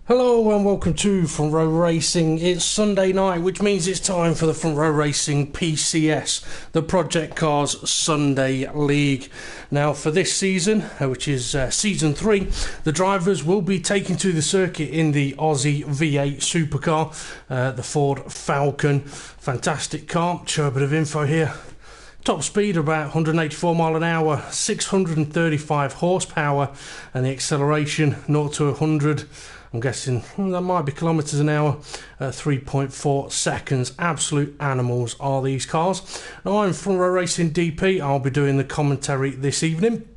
Hello and welcome to Front Row Racing. It's Sunday night, which means it's time for the Front Row Racing PCS, the Project Cars Sunday League. Now for this season, which is season 3, the drivers will be taking to the circuit in the Aussie V8 supercar, the Ford Falcon. Fantastic car, show a bit of info here. Top speed about 184 mile an hour, 635 horsepower, and the acceleration 0 to 100. I'm guessing that might be kilometres an hour, 3.4 seconds. Absolute animals are these cars. Now I'm Front Row Racing DP. I'll be doing the commentary this evening,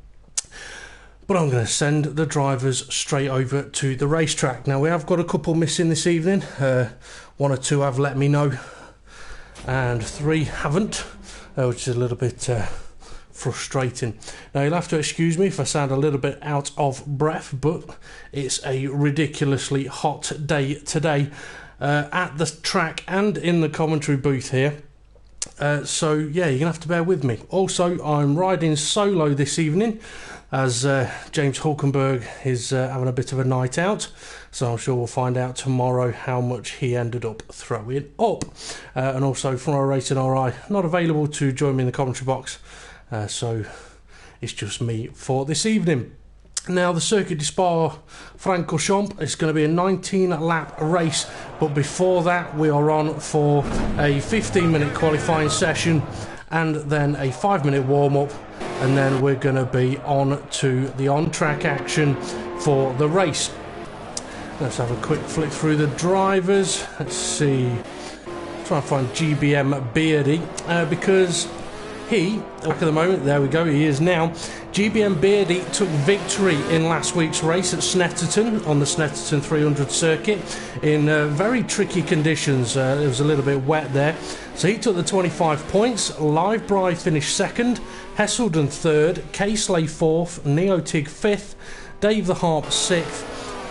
but I'm going to send the drivers straight over to the racetrack. Now we have got a couple missing this evening. 1 or 2 have let me know, and 3 haven't, which is a little bit frustrating. Now you'll have to excuse me if I sound a little bit out of breath, but it's a ridiculously hot day today at the track and in the commentary booth here. So yeah, you're gonna have to bear with me. Also, I'm riding solo this evening as James Hulkenberg is having a bit of a night out, so I'm sure we'll find out tomorrow how much he ended up throwing up. And also Front Row Racing RI not available to join me in the commentary box. So it's just me for this evening. Now the Circuit du Spa Francorchamps is going to be a 19-lap race, but before that we are on for a 15-minute qualifying session and then a 5-minute warm-up, and then we're going to be on to the on-track action for the race. Let's have a quick flick through the drivers. Let's see, try and find GBM Beardy because up at the moment, there we go, he is now. GBM Beardy took victory in last week's race at Snetterton on the Snetterton 300 circuit in very tricky conditions. It was a little bit wet there, so he took the 25 points. Livebry finished second, Hesselden third, Caseley fourth, Neotig fifth, Dave the Harp sixth,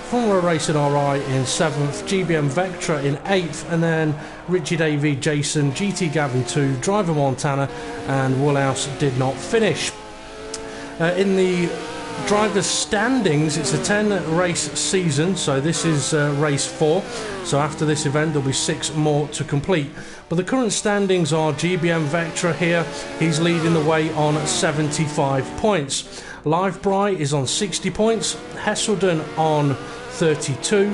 Front Row Racing RI in 7th, GBM Vectra in 8th, and then Richie Davey, Jason, GT Gavin 2, Driver Montana, and Woolhouse did not finish. In the drivers' standings, it's a 10 race season, so this is race 4. So after this event, there'll be 6 more to complete. But the current standings are GBM Vectra here, he's leading the way on 75 points. Livebry is on 60 points, Hesselden on 32,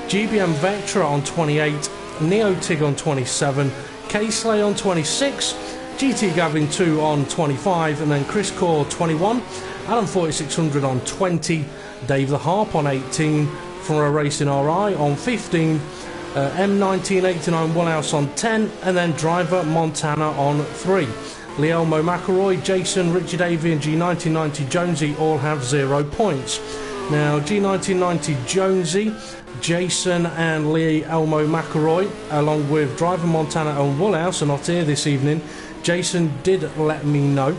GBM Vectra on 28, Neotig on 27, Caseley on 26, GT Gavin 2 on 25, and then Chris Core 21, Adam 4600 on 20, Dave the Harp on 18, Front Row Racing RI on 15, M1989 Woolhouse on 10, and then Driver Montana on 3. Lielmo McElroy, Jason, Richard Davey and G1990 Jonesy all have 0 points. Now G1990 Jonesy, Jason and Lee Elmo McElroy, along with Driver Montana and Woolhouse, are not here this evening. Jason did let me know.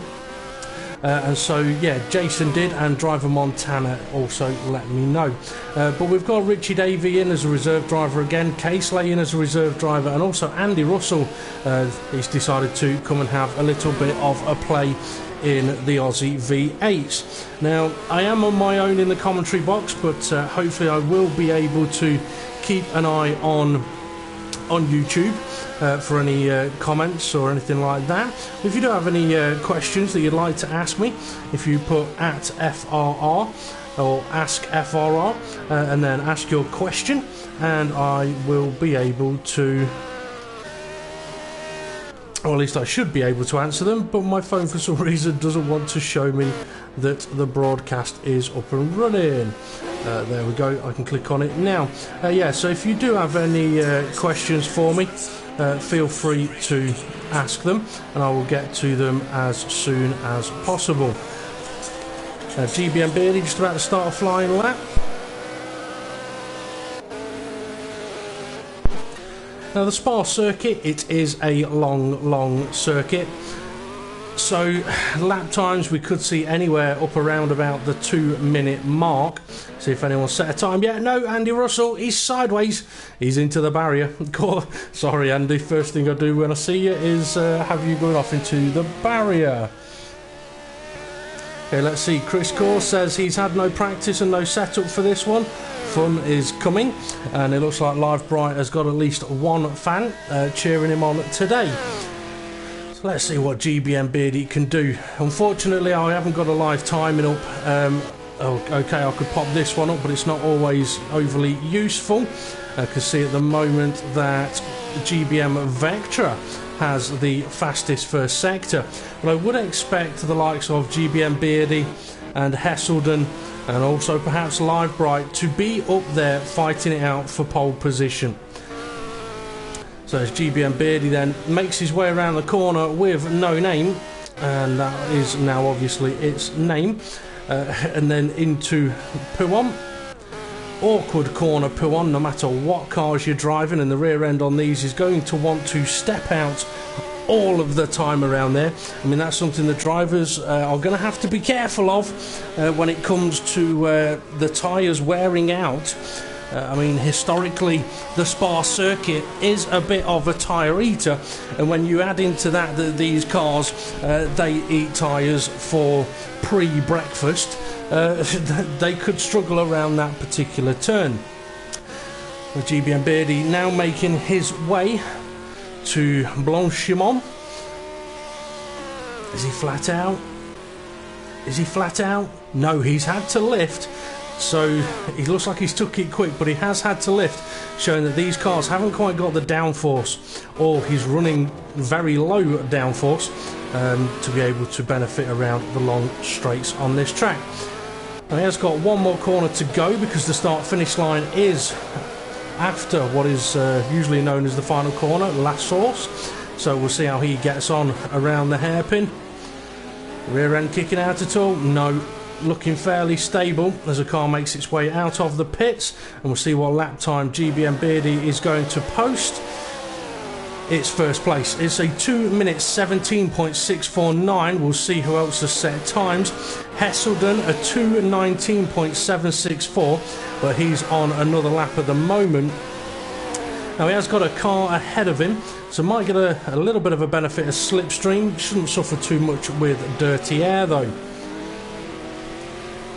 And so yeah, Jason did, and Driver Montana also let me know. But we've got Richie Davey in as a reserve driver again, Caseley in as a reserve driver, and also Andy Russell. He's decided to come and have a little bit of a play in the Aussie V8s. Now I am on my own in the commentary box, but hopefully I will be able to keep an eye on YouTube for any comments or anything like that. If you do have any questions that you'd like to ask me, if you put at FRR or ask FRR and then ask your question, and I will be able to, or at least I should be able to answer them, but my phone for some reason doesn't want to show me that the broadcast is up and running. There we go, I can click on it now. Yeah, so if you do have any questions for me, feel free to ask them and I will get to them as soon as possible. GBM Beardy just about to start a flying lap. Now the Spa circuit, it is a long circuit, so lap times we could see anywhere up around about the 2-minute mark. See if anyone's set a time yet. No, Andy Russell, he's sideways, he's into the barrier. Sorry Andy, first thing I do when I see you is have you going off into the barrier. Okay, let's see. Chris Core says he's had no practice and no setup for this one. Fun is coming, and it looks like Live Bright has got at least one fan cheering him on today. So let's see what GBM Beardy can do. Unfortunately, I haven't got a live timing up. Okay, I could pop this one up, but it's not always overly useful. I can see at the moment that GBM Vectra has the fastest first sector, but I would expect the likes of GBM Beardy and Hesselden and also perhaps Live Bright to be up there fighting it out for pole position. So as GBM Beardy then makes his way around the corner with No Name, and that is now obviously its name, and then into Puon. Awkward corner Puon, no matter what cars you're driving, and the rear end on these is going to want to step out all of the time around there. I mean, that's something the drivers are going to have to be careful of when it comes to the tyres wearing out. I mean, historically, the Spa circuit is a bit of a tyre eater, and when you add into that these cars, they eat tyres for pre-breakfast, they could struggle around that particular turn. The GBM Beardy now making his way to Blanchimont. Is he flat out? Is he flat out? No, he's had to lift. So he looks like he's took it quick, but he has had to lift, showing that these cars haven't quite got the downforce, or he's running very low downforce to be able to benefit around the long straights on this track. Now he has got one more corner to go, because the start-finish line is after what is usually known as the final corner, last source. So we'll see how he gets on around the hairpin. Rear end kicking out at all? No. Looking fairly stable as the car makes its way out of the pits, and we'll see what lap time GBM Beardy is going to post. It's first place. It's a 2 minutes 17.649. We'll see who else has set times. Hesselden a 2:19.764, but he's on another lap at the moment. Now he has got a car ahead of him, so might get a little bit of a benefit of slipstream. Shouldn't suffer too much with dirty air though.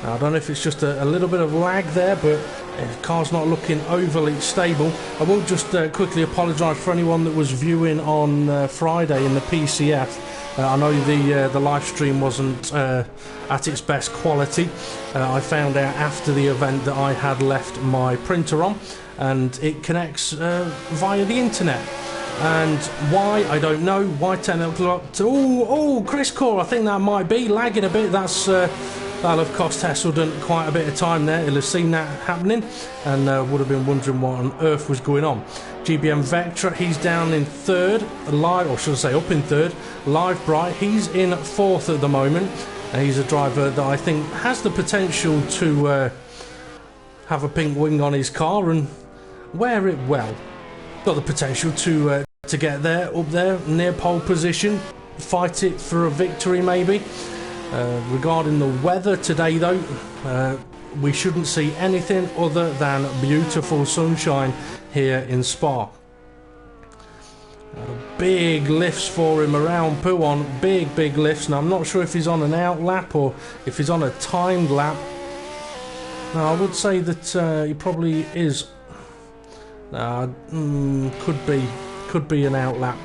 Now, I don't know if it's just a little bit of lag there, but the car's not looking overly stable. I will just quickly apologise for anyone that was viewing on Friday in the PCF. I know the live stream wasn't at its best quality. I found out after the event that I had left my printer on, and it connects via the internet. And why, I don't know. Why 10 o'clock? Oh, Chris Core, I think that might be lagging a bit. That'll have cost Hesselden quite a bit of time there. He'll have seen that happening and would have been wondering what on earth was going on. GBM Vectra, he's down in third. Or should I say up in third. Live Bright, he's in fourth at the moment. He's a driver that I think has the potential to have a pink wing on his car and wear it well. Got the potential to get there, up there, near pole position. Fight it for a victory maybe. Regarding the weather today though, we shouldn't see anything other than beautiful sunshine here in Spa. Big lifts for him around Puon, big lifts. Now I'm not sure if he's on an out lap or if he's on a timed lap. Now I would say that he probably is. Could be an out lap.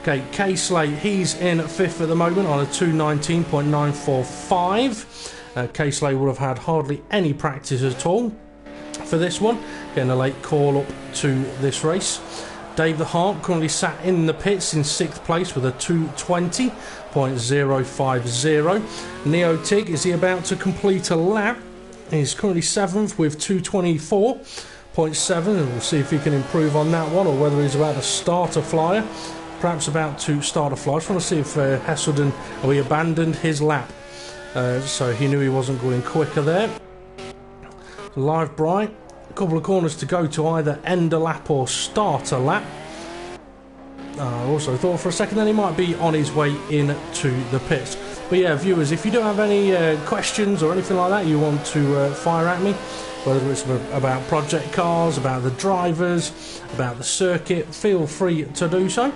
Okay, K-Slate, he's in fifth at the moment on a 2:19.945. K-Slate would have had hardly any practice at all for this one, getting a late call up to this race. Dave the Hart currently sat in the pits in sixth place with a 2:20.050. Neo Tig, is he about to complete a lap? He's currently seventh with 2:24.7, and we'll see if he can improve on that one, or whether he's about to start a flyer. Perhaps about to start a fly. I just want to see if Hesselden, he abandoned his lap. So he knew he wasn't going quicker there. Live Bright, a couple of corners to go to either end a lap or start a lap. I also thought for a second that he might be on his way into the pits. But yeah, viewers, if you do have any questions or anything like that you want to fire at me, whether it's about project cars, about the drivers, about the circuit, feel free to do so.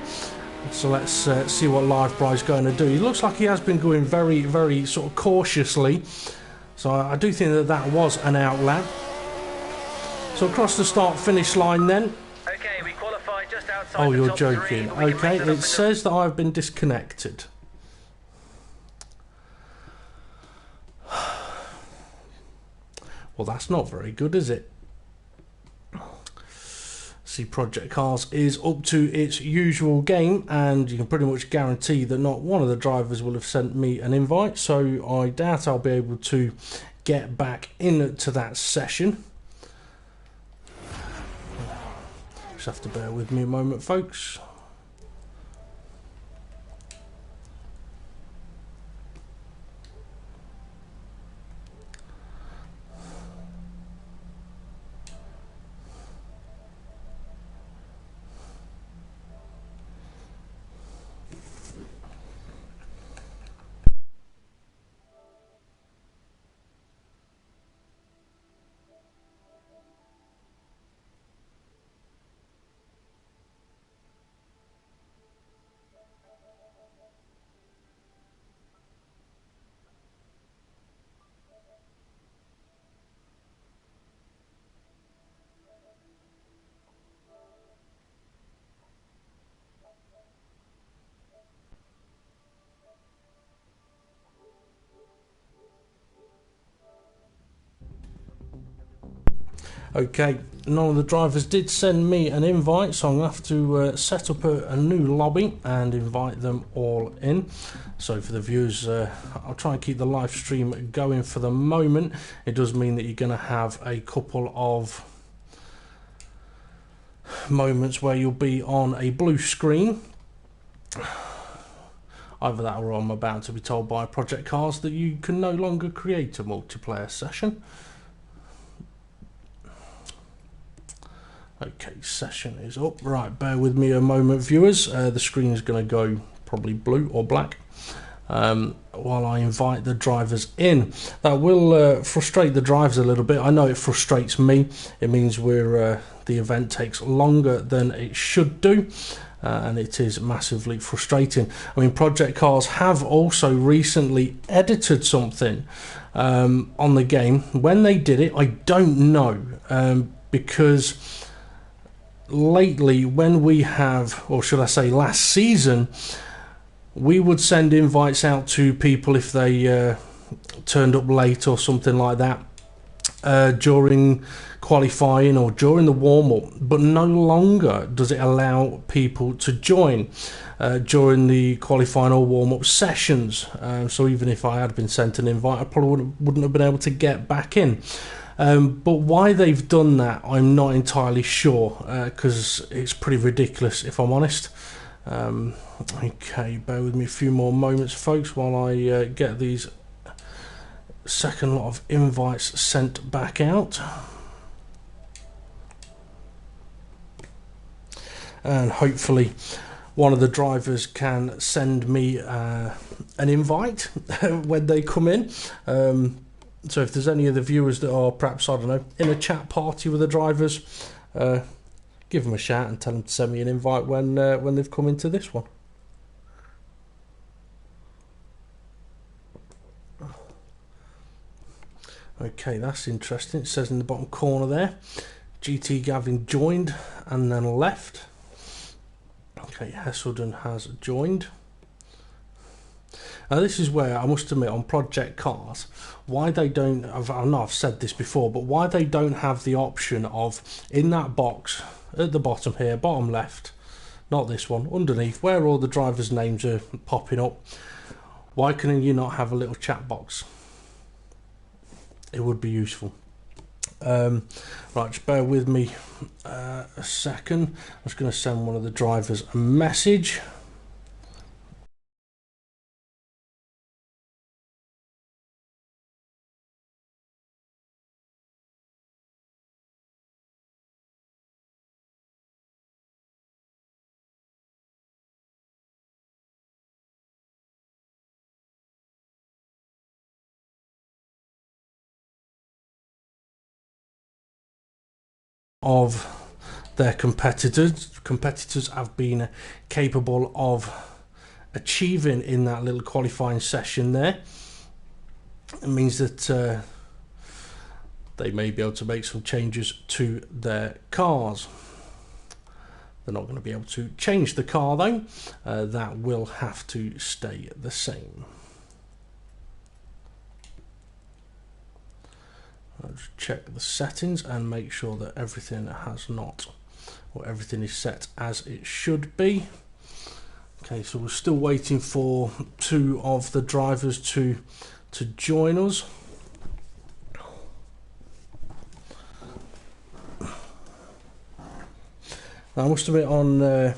So let's see what Livebry's going to do. He looks like he has been going very, very sort of cautiously. So I do think that that was an out lap. So across the start-finish line then. Okay, we qualified just outside. Oh, you're joking. Okay, it says that I've been disconnected. Well, that's not very good, is it? See, Project Cars is up to its usual game, and you can pretty much guarantee that not one of the drivers will have sent me an invite, so I doubt I'll be able to get back into that session. Just have to bear with me a moment, folks. Okay, none of the drivers did send me an invite, so I'm going to have to set up a new lobby and invite them all in. So for the viewers, I'll try and keep the live stream going for the moment. It does mean that you're going to have a couple of moments where you'll be on a blue screen. Either that or I'm about to be told by Project Cars that you can no longer create a multiplayer session. Okay, session is up. Right, bear with me a moment, viewers. The screen is going to go probably blue or black while I invite the drivers in. That will frustrate the drivers a little bit. I know it frustrates me. It means the event takes longer than it should do. And it is massively frustrating. I mean, Project Cars have also recently edited something on the game. When they did it, I don't know, because lately, when we have, or should I say last season, we would send invites out to people if they turned up late or something like that during qualifying or during the warm-up, but no longer does it allow people to join during the qualifying or warm-up sessions. So even if I had been sent an invite, I probably wouldn't have been able to get back in. But why they've done that, I'm not entirely sure, because it's pretty ridiculous, if I'm honest. Okay, bear with me a few more moments, folks, while I get these second lot of invites sent back out. And hopefully one of the drivers can send me an invite when they come in. So if there's any of the viewers that are perhaps, I don't know, in a chat party with the drivers, give them a shout and tell them to send me an invite when they've come into this one. Okay, that's interesting. It says in the bottom corner there, GT Gavin joined and then left. Okay, Hesselden has joined. Now this is where I must admit, on Project Cars, why they don't, I know I've said this before, but why they don't have the option of, in that box at the bottom here, bottom left, not this one, underneath, where all the drivers' names are popping up, why can you not have a little chat box? It would be useful. Right, just bear with me a second. I'm just going to send one of the drivers a message. Of their competitors. Competitors have been capable of achieving in that little qualifying session there. It means that they may be able to make some changes to their cars. They're not going to be able to change the car though. That will have to stay the same. I'll just check the settings and make sure that everything everything is set as it should be. Okay, so we're still waiting for 2 of the drivers to join us. Now, I must admit, on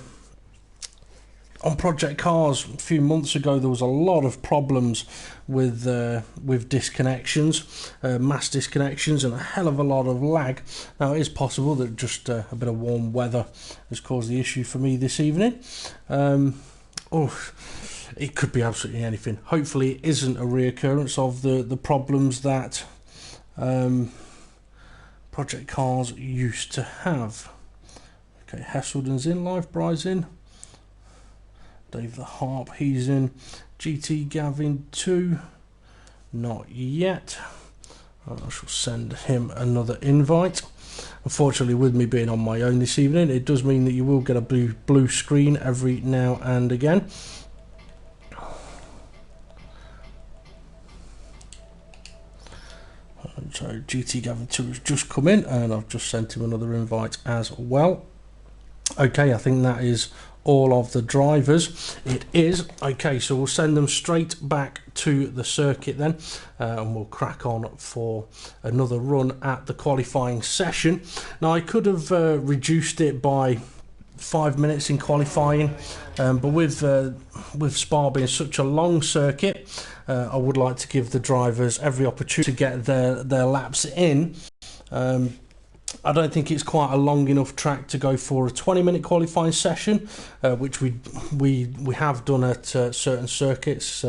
Project Cars a few months ago, there was a lot of problems with disconnections, mass disconnections, and a hell of a lot of lag. Now, it is possible that just a bit of warm weather has caused the issue for me this evening. It could be absolutely anything. Hopefully, it isn't a reoccurrence of the problems that Project Cars used to have. Okay, Hesselden's in, Live Bry's in, Dave the Harp, he's in, GT Gavin 2, not yet. I shall send him another invite. Unfortunately, with me being on my own this evening, it does mean that you will get a blue screen every now and again. So GT Gavin 2 has just come in, and I've just sent him another invite as well. Okay, I think that is all of the drivers. It is. Okay, so we'll send them straight back to the circuit then, and we'll crack on for another run at the qualifying session. Now, I could have reduced it by 5 minutes in qualifying, but with Spa being such a long circuit, I would like to give the drivers every opportunity to get their laps in. I don't think it's quite a long enough track to go for a 20-minute qualifying session, which we have done at certain circuits.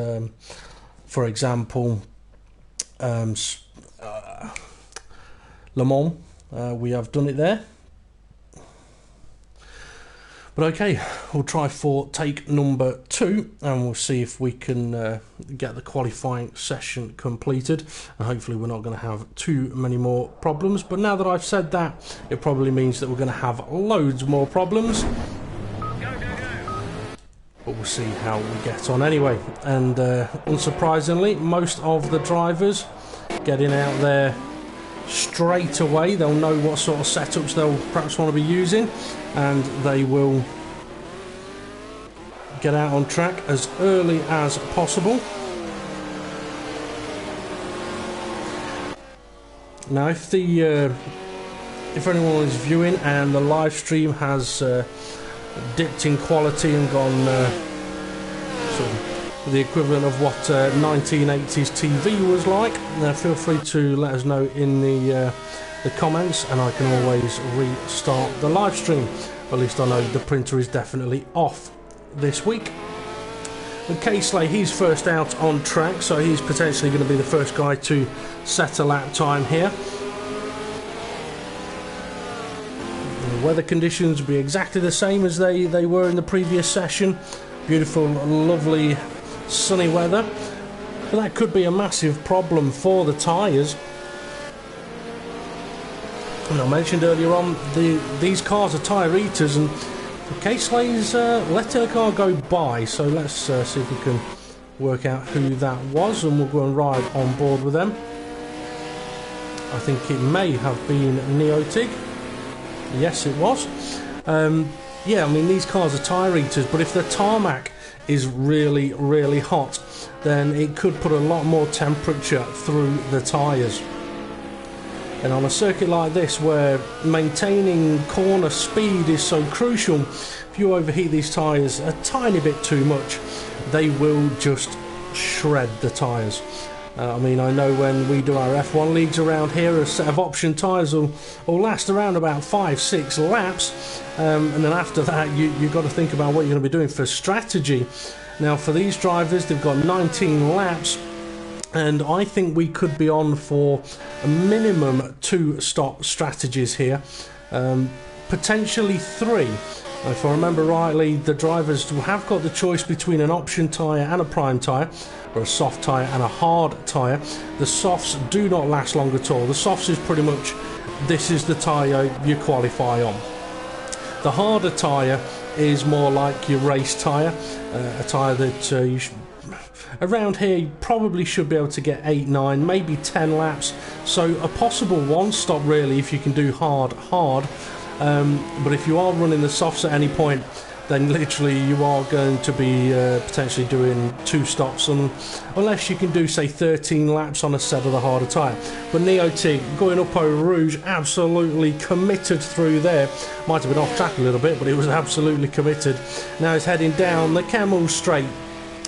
For example, Le Mans, we have done it there. But okay, we'll try for take number 2, and we'll see if we can get the qualifying session completed. And hopefully we're not going to have too many more problems. But now that I've said that, it probably means that we're going to have loads more problems. But we'll see how we get on anyway. And unsurprisingly, most of the drivers getting out there straight away. They'll know what sort of setups they'll perhaps want to be using, and they will get out on track as early as possible. Now, if anyone is viewing and the live stream has dipped in quality and gone sort of the equivalent of what 1980s TV was like, feel free to let us know in the comments, and I can always restart the live stream. At least I know the printer is definitely off this week. With K-Slay, he's first out on track, so he's potentially going to be the first guy to set a lap time here. And the weather conditions will be exactly the same as they were in the previous session. Beautiful, lovely sunny weather, but that could be a massive problem for the tyres. And I mentioned earlier on, these cars are tyre eaters, and K-Slay's letting a car go by, so let's see if we can work out who that was, and we'll go and ride on board with them. I think it may have been Neotig. Yes, it was. Yeah, I mean, these cars are tyre eaters, but if the tarmac is really, really hot, then it could put a lot more temperature through the tyres. And on a circuit like this, where maintaining corner speed is so crucial, if you overheat these tyres a tiny bit too much, they will just shred the tyres. I mean, I know when we do our F1 leagues around here, a set of option tyres will last around about 5-6 laps, and then after that you've got to think about what you're going to be doing for strategy. Now, for these drivers, they've got 19 laps, and I think we could be on for a minimum 2 stop strategies here. potentially 3. If I remember rightly, the drivers have got the choice between an option tyre and a prime tyre, or a soft tyre and a hard tyre. The softs do not last long at all. The softs is pretty much, this is the tyre you qualify on. The harder tyre is more like your race tyre, a tyre that you should, around here you probably should be able to get 8, 9, maybe 10 laps. So a possible 1 stop really if you can do hard. But if you are running the softs at any point, then literally you are going to be potentially doing 2 stops, unless you can do, say, 13 laps on a set of the harder tyre. But Neotig going up over Rouge, absolutely committed through there. Might have been off track a little bit, but it was absolutely committed. Now he's heading down the Camel Straight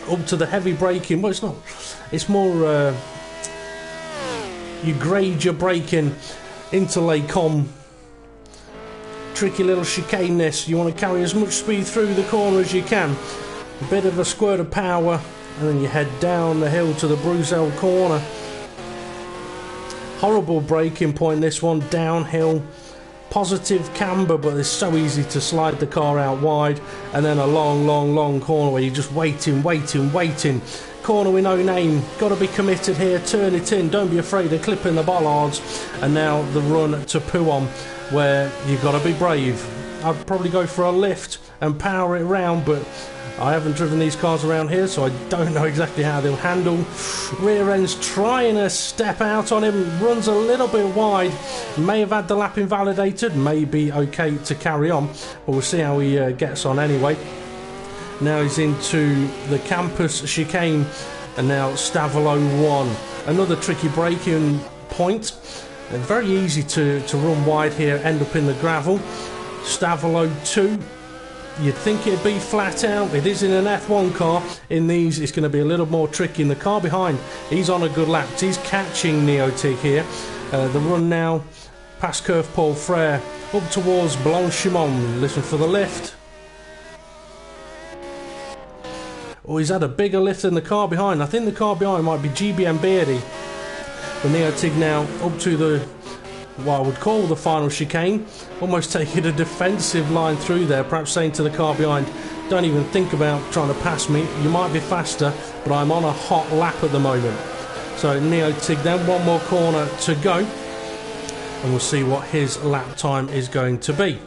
up to the heavy braking. Well, it's not. It's more you grade your braking into Les Combes. Tricky little chicane this. You want to carry as much speed through the corner as you can. A bit of a squirt of power, and then you head down the hill to the Bruxelles corner. Horrible braking point this one, downhill. Positive camber, but it's so easy to slide the car out wide. And then a long corner where you're just waiting. Corner with no name. Got to be committed here. Turn it in. Don't be afraid of clipping the bollards. And now the run to Pouhon, where you've got to be brave. I'd probably go for a lift and power it around, but I haven't driven these cars around here, so I don't know exactly how they'll handle. Rear end's trying to step out on him, runs a little bit wide, may have had the lap invalidated, may be okay to carry on, but we'll see how he gets on anyway. Now he's into the campus chicane, and now Stavelot 1. Another tricky braking point. Very easy to run wide here, end up in the gravel. Stavelot 2, you'd think it'd be flat out. It is in an F1 car. In these, it's going to be a little more tricky. In the car behind, he's on a good lap. He's catching Neotig here. The run now past Curve Paul Frere, up towards Blanchimont. Listen for the lift. Oh, he's had a bigger lift than the car behind. I think the car behind might be GBM Beardy. The Neotig now up to the, what I would call the final chicane, almost taking a defensive line through there, perhaps saying to the car behind, don't even think about trying to pass me, you might be faster, but I'm on a hot lap at the moment. So Neotig then, 1 more corner to go, and we'll see what his lap time is going to be.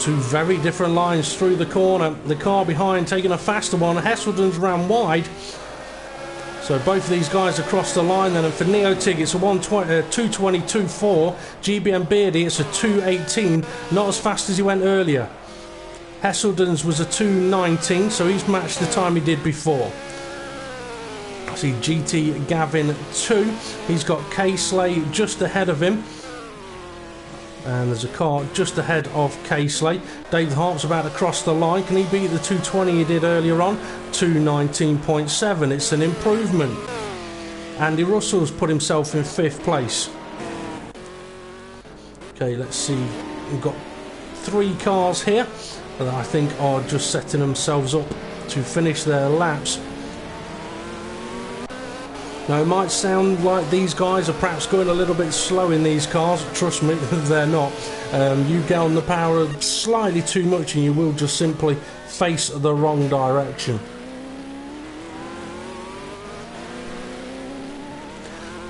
2 very different lines through the corner. The car behind taking a faster one. Hesselden's ran wide. So both of these guys across the line then, and for Neotig it's a 2:22.4. GBM Beardy it's a 2:18, not as fast as he went earlier. Hesselden's was a 2:19, so he's matched the time he did before. I see GT Gavin 2, he's got K-Slay just ahead of him. And there's a car just ahead of K-Slay. David Harp's about to cross the line. Can he beat the 2:20 he did earlier on? 2:19.7. It's an improvement. Andy Russell's put himself in 5th place. Okay, let's see. We've got 3 cars here that I think are just setting themselves up to finish their laps. Now it might sound like these guys are perhaps going a little bit slow in these cars. Trust me, they're not. You get on the power slightly too much and you will just simply face the wrong direction.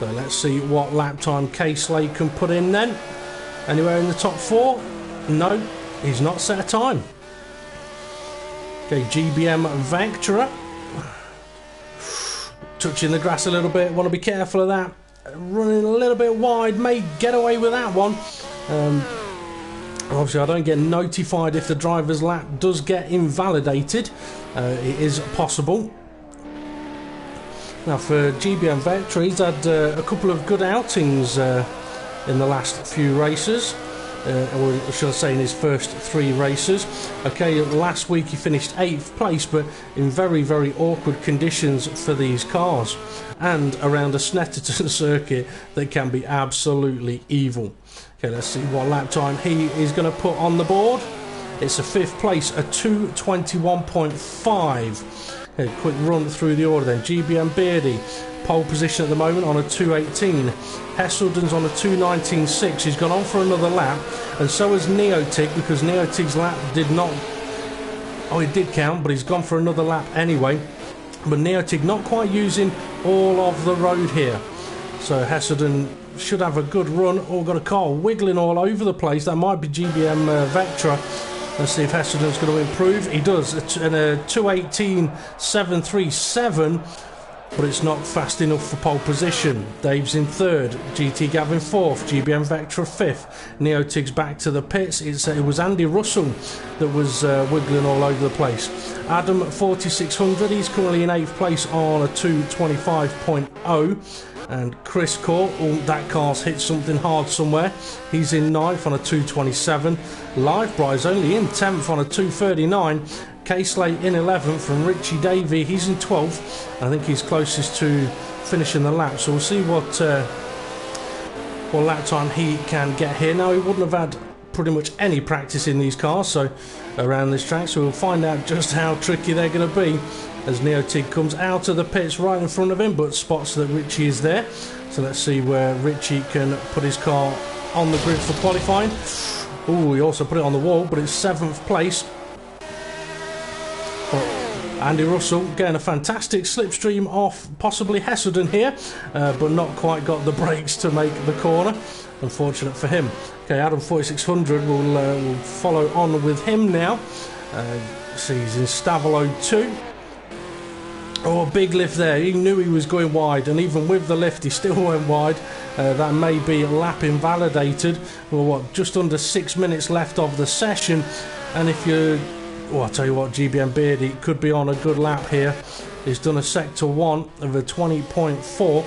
So let's see what lap time K-Slay can put in then. Anywhere in the top 4? No, he's not set a time. Okay, GBM Vectra. Touching the grass a little bit, want to be careful of that. Running a little bit wide, may get away with that one. Obviously I don't get notified if the driver's lap does get invalidated. It is possible. Now for GBM Vectra, he's had a couple of good outings in the last few races. Or should I say in his first 3 races. Okay, last week he finished 8th place, but in very, very awkward conditions for these cars, and around a Snetterton circuit that can be absolutely evil. Okay, let's see what lap time he is going to put on the board. It's a 5th place, a 2:21.5. A quick run through the order then. GBM Beardy, pole position at the moment on a 2:18. Hesselden's on a 2:19.6. He's gone on for another lap, and so has Neotig, because Neotig's lap did not... Oh, it did count, but he's gone for another lap anyway. But Neotig not quite using all of the road here. So Hesselden should have a good run. Oh, got a car wiggling all over the place. That might be GBM Vectra. Let's see if Hesselden's going to improve. He does, in a 2:18.737, but it's not fast enough for pole position. Dave's in third, GT Gavin fourth, GBM Vectra fifth. Neotig's back to the pits. It was Andy Russell that was wiggling all over the place. Adam 4600, he's currently in 8th place on a 2:25.0. And Chris Court, that car's hit something hard somewhere. He's in 9th on a 2:27. Livebry's only in 10th on a 2:39. K-Slate in 11th, and Richie Davey, he's in 12th. I think he's closest to finishing the lap. So we'll see what lap time he can get here. Now, he wouldn't have had pretty much any practice in these cars around this track, so we'll find out just how tricky they're going to be as Neotig comes out of the pits right in front of him, but spots that Richie is there. So let's see where Richie can put his car on the grid for qualifying. Oh, he also put it on the wall, but it's 7th place. But Andy Russell getting a fantastic slipstream off possibly Hesselden here, but not quite got the brakes to make the corner. Unfortunate for him. Okay, Adam 4600 will follow on with him now. See, he's in Stavolo 2. Oh, a big lift there. He knew he was going wide, and even with the lift, he still went wide. That may be lap invalidated. Well, what, just under 6 minutes left of the session. And if you... Oh, I'll tell you what, GBM Beardy could be on a good lap here. He's done a sector 1 of a 20.4.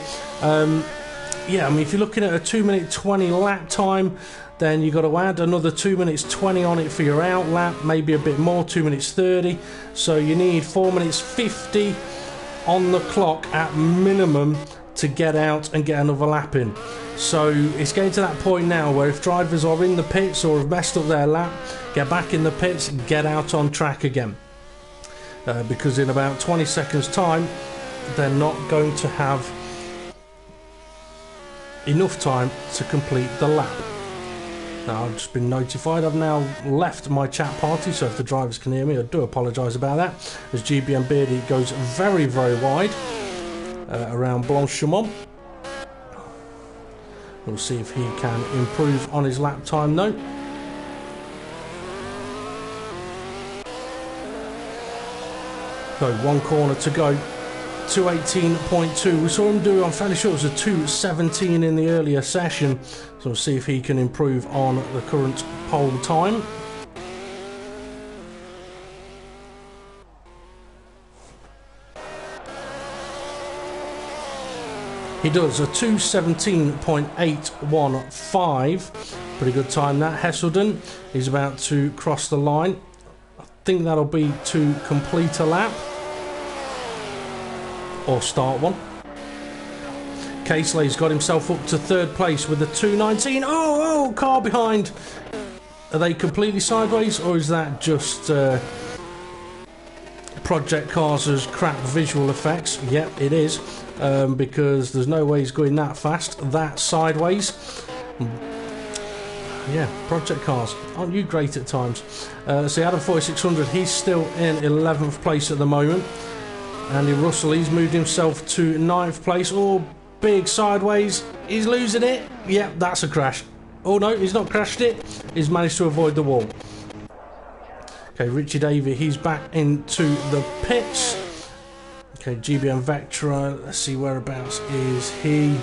Yeah, I mean, if you're looking at a 2-minute 20 lap time, then you've got to add another 2 minutes 20 on it for your out lap, maybe a bit more, 2 minutes 30. So you need 4 minutes 50 on the clock at minimum to get out and get another lap in. So it's getting to that point now where if drivers are in the pits or have messed up their lap, get back in the pits and get out on track again. Because in about 20 seconds time, they're not going to have enough time to complete the lap. Now, I've just been notified I've now left my chat party, so if the drivers can hear me, I do apologise about that, as GBM Beardy goes very, very wide around Blanchemont. We'll see if he can improve on his lap time though. So, one corner to go. 2:18.2. We saw him do, I'm fairly sure it was a 2:17 in the earlier session. So we'll see if he can improve on the current pole time. He does a 2:17.815. Pretty good time that. Hesselden is about to cross the line. I think that'll be to complete a lap. Or start one. Casely's got himself up to third place with a 2:19. Oh, car behind. Are they completely sideways, or is that just Project Cars' crap visual effects? Yep, it is, because there's no way he's going that fast. That sideways. Yeah, Project Cars, aren't you great at times? See, Adam 4600, he's still in 11th place at the moment. Andy Russell, he's moved himself to 9th place. Oh, big sideways. He's losing it. Yep, that's a crash. Oh no, he's not crashed it. He's managed to avoid the wall. Okay, Richie Davey, he's back into the pits. Okay, GBM Vectra, let's see whereabouts is he.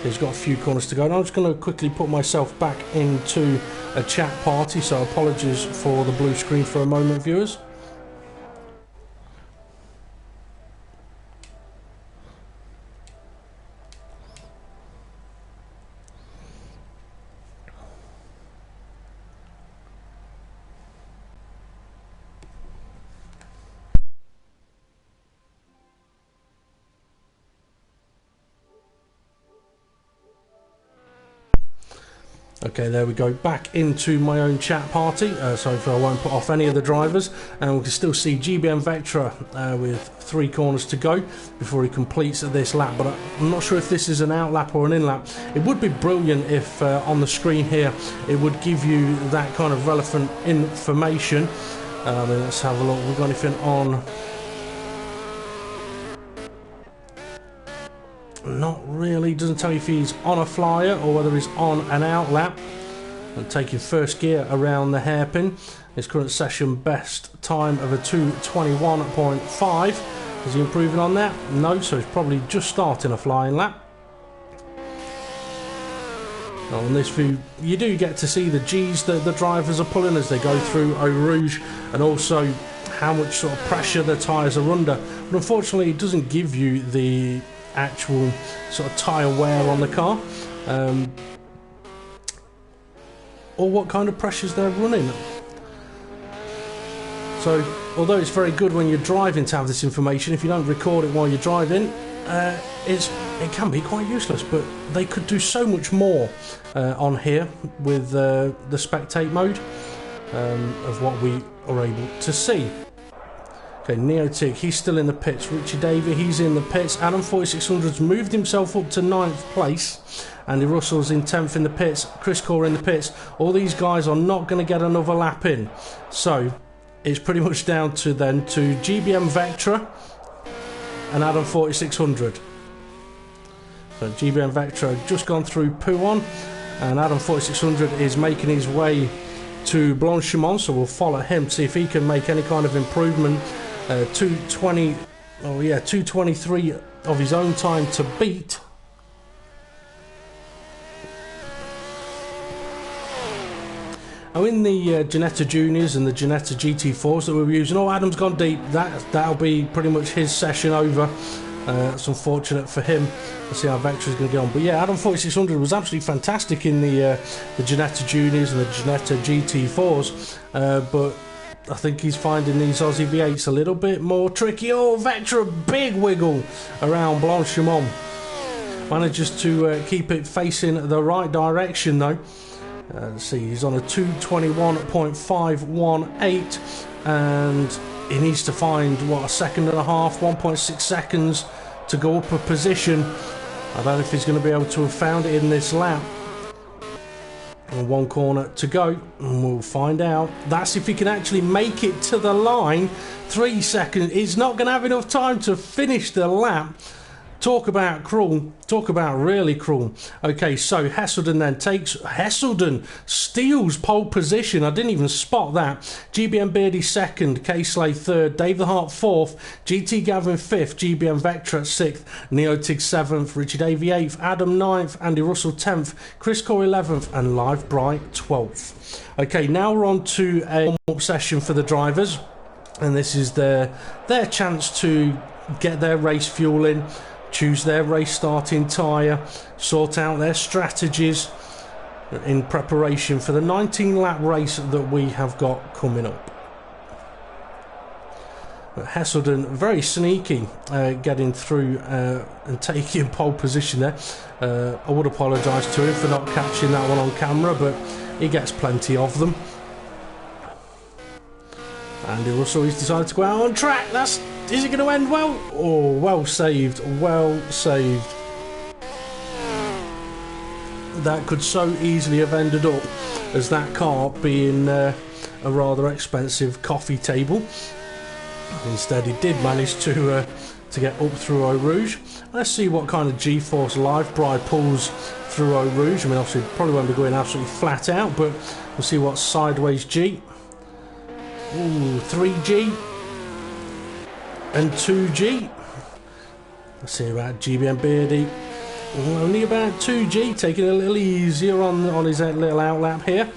He's got a few corners to go. And I'm just going to quickly put myself back into a chat party, so apologies for the blue screen for a moment, viewers. Okay, there we go, back into my own chat party, so I won't put off any of the drivers, and we can still see GBM Vectra with 3 corners to go before he completes this lap, but I'm not sure if this is an out lap or an in lap. It would be brilliant if on the screen here it would give you that kind of relevant information. Let's have a look, we've got anything on? Not really, doesn't tell you if he's on a flyer or whether he's on an out lap. And taking first gear around the hairpin. His current session best time of a 2:21.5. Is he improving on that? No, so he's probably just starting a flying lap. Now on this view, you do get to see the G's that the drivers are pulling as they go through Eau Rouge, and also how much sort of pressure the tyres are under. But unfortunately, it doesn't give you the actual sort of tyre wear on the car, or what kind of pressures they're running. So although it's very good when you're driving to have this information, if you don't record it while you're driving, it can be quite useless. But they could do so much more on here with the spectate mode of what we are able to see. Okay, Neotig, he's still in the pits. Richie Davey, he's in the pits. Adam 4600's moved himself up to 9th place. Andy Russell's in 10th in the pits. Chris Core in the pits. All these guys are not going to get another lap in. So, it's pretty much down to then to GBM Vectra and Adam 4600. So, GBM Vectra just gone through Pouhon, and Adam 4600 is making his way to Blanchimont, so we'll follow him to see if he can make any kind of improvement. 223 of his own time to beat. Now in the Ginetta Juniors and the Ginetta GT4s that we were using, Adam's gone deep. That'll be pretty much his session over. That's unfortunate for him. Let's see how Vectra's going to get on. But yeah, Adam 4600 was absolutely fantastic in the Ginetta Juniors and the Ginetta GT4s, but I think he's finding these Aussie V8s a little bit more tricky. Oh, Vectra, big wiggle around Blanchimont. Manages to keep it facing the right direction though. Let's see, he's on a 2:21.518, and he needs to find, what, a second and a half, 1.6 seconds to go up a position. I don't know if he's going to be able to have found it in this lap. And 1 corner to go, and we'll find out. That's if he can actually make it to the line. 3 seconds. He's not going to have enough time to finish the lap. Talk about cruel. Talk about really cruel. Okay, so Hesselden steals pole position. I didn't even spot that. GBM Beardy 2nd, K-Slay 3rd, Dave the Heart 4th, GT Gavin 5th, GBM Vectra 6th, Neotig 7th, Richard Davey 8th, Adam 9th, Andy Russell 10th, Chris Core 11th, and Live Bright 12th. Okay, now we're on to a warm-up session for the drivers, and this is their chance to get their race fuel in, choose their race starting tyre, sort out their strategies in preparation for the 19-lap race that we have got coming up. But Hesselden, very sneaky, getting through and taking pole position there. I would apologise to him for not catching that one on camera, but he gets plenty of them. Andy Russell, he's decided to go out on track. Is it going to end well? Oh, well saved, well saved. That could so easily have ended up as that car being a rather expensive coffee table. Instead, he did manage to get up through Eau Rouge. Let's see what kind of G-Force Live Bride pulls through Eau Rouge. I mean, obviously, probably won't be going absolutely flat out, but we'll see what sideways G. Ooh, 3G and 2G. Let's see about GBM Beardy. Only about 2G, taking it a little easier on his little outlap here.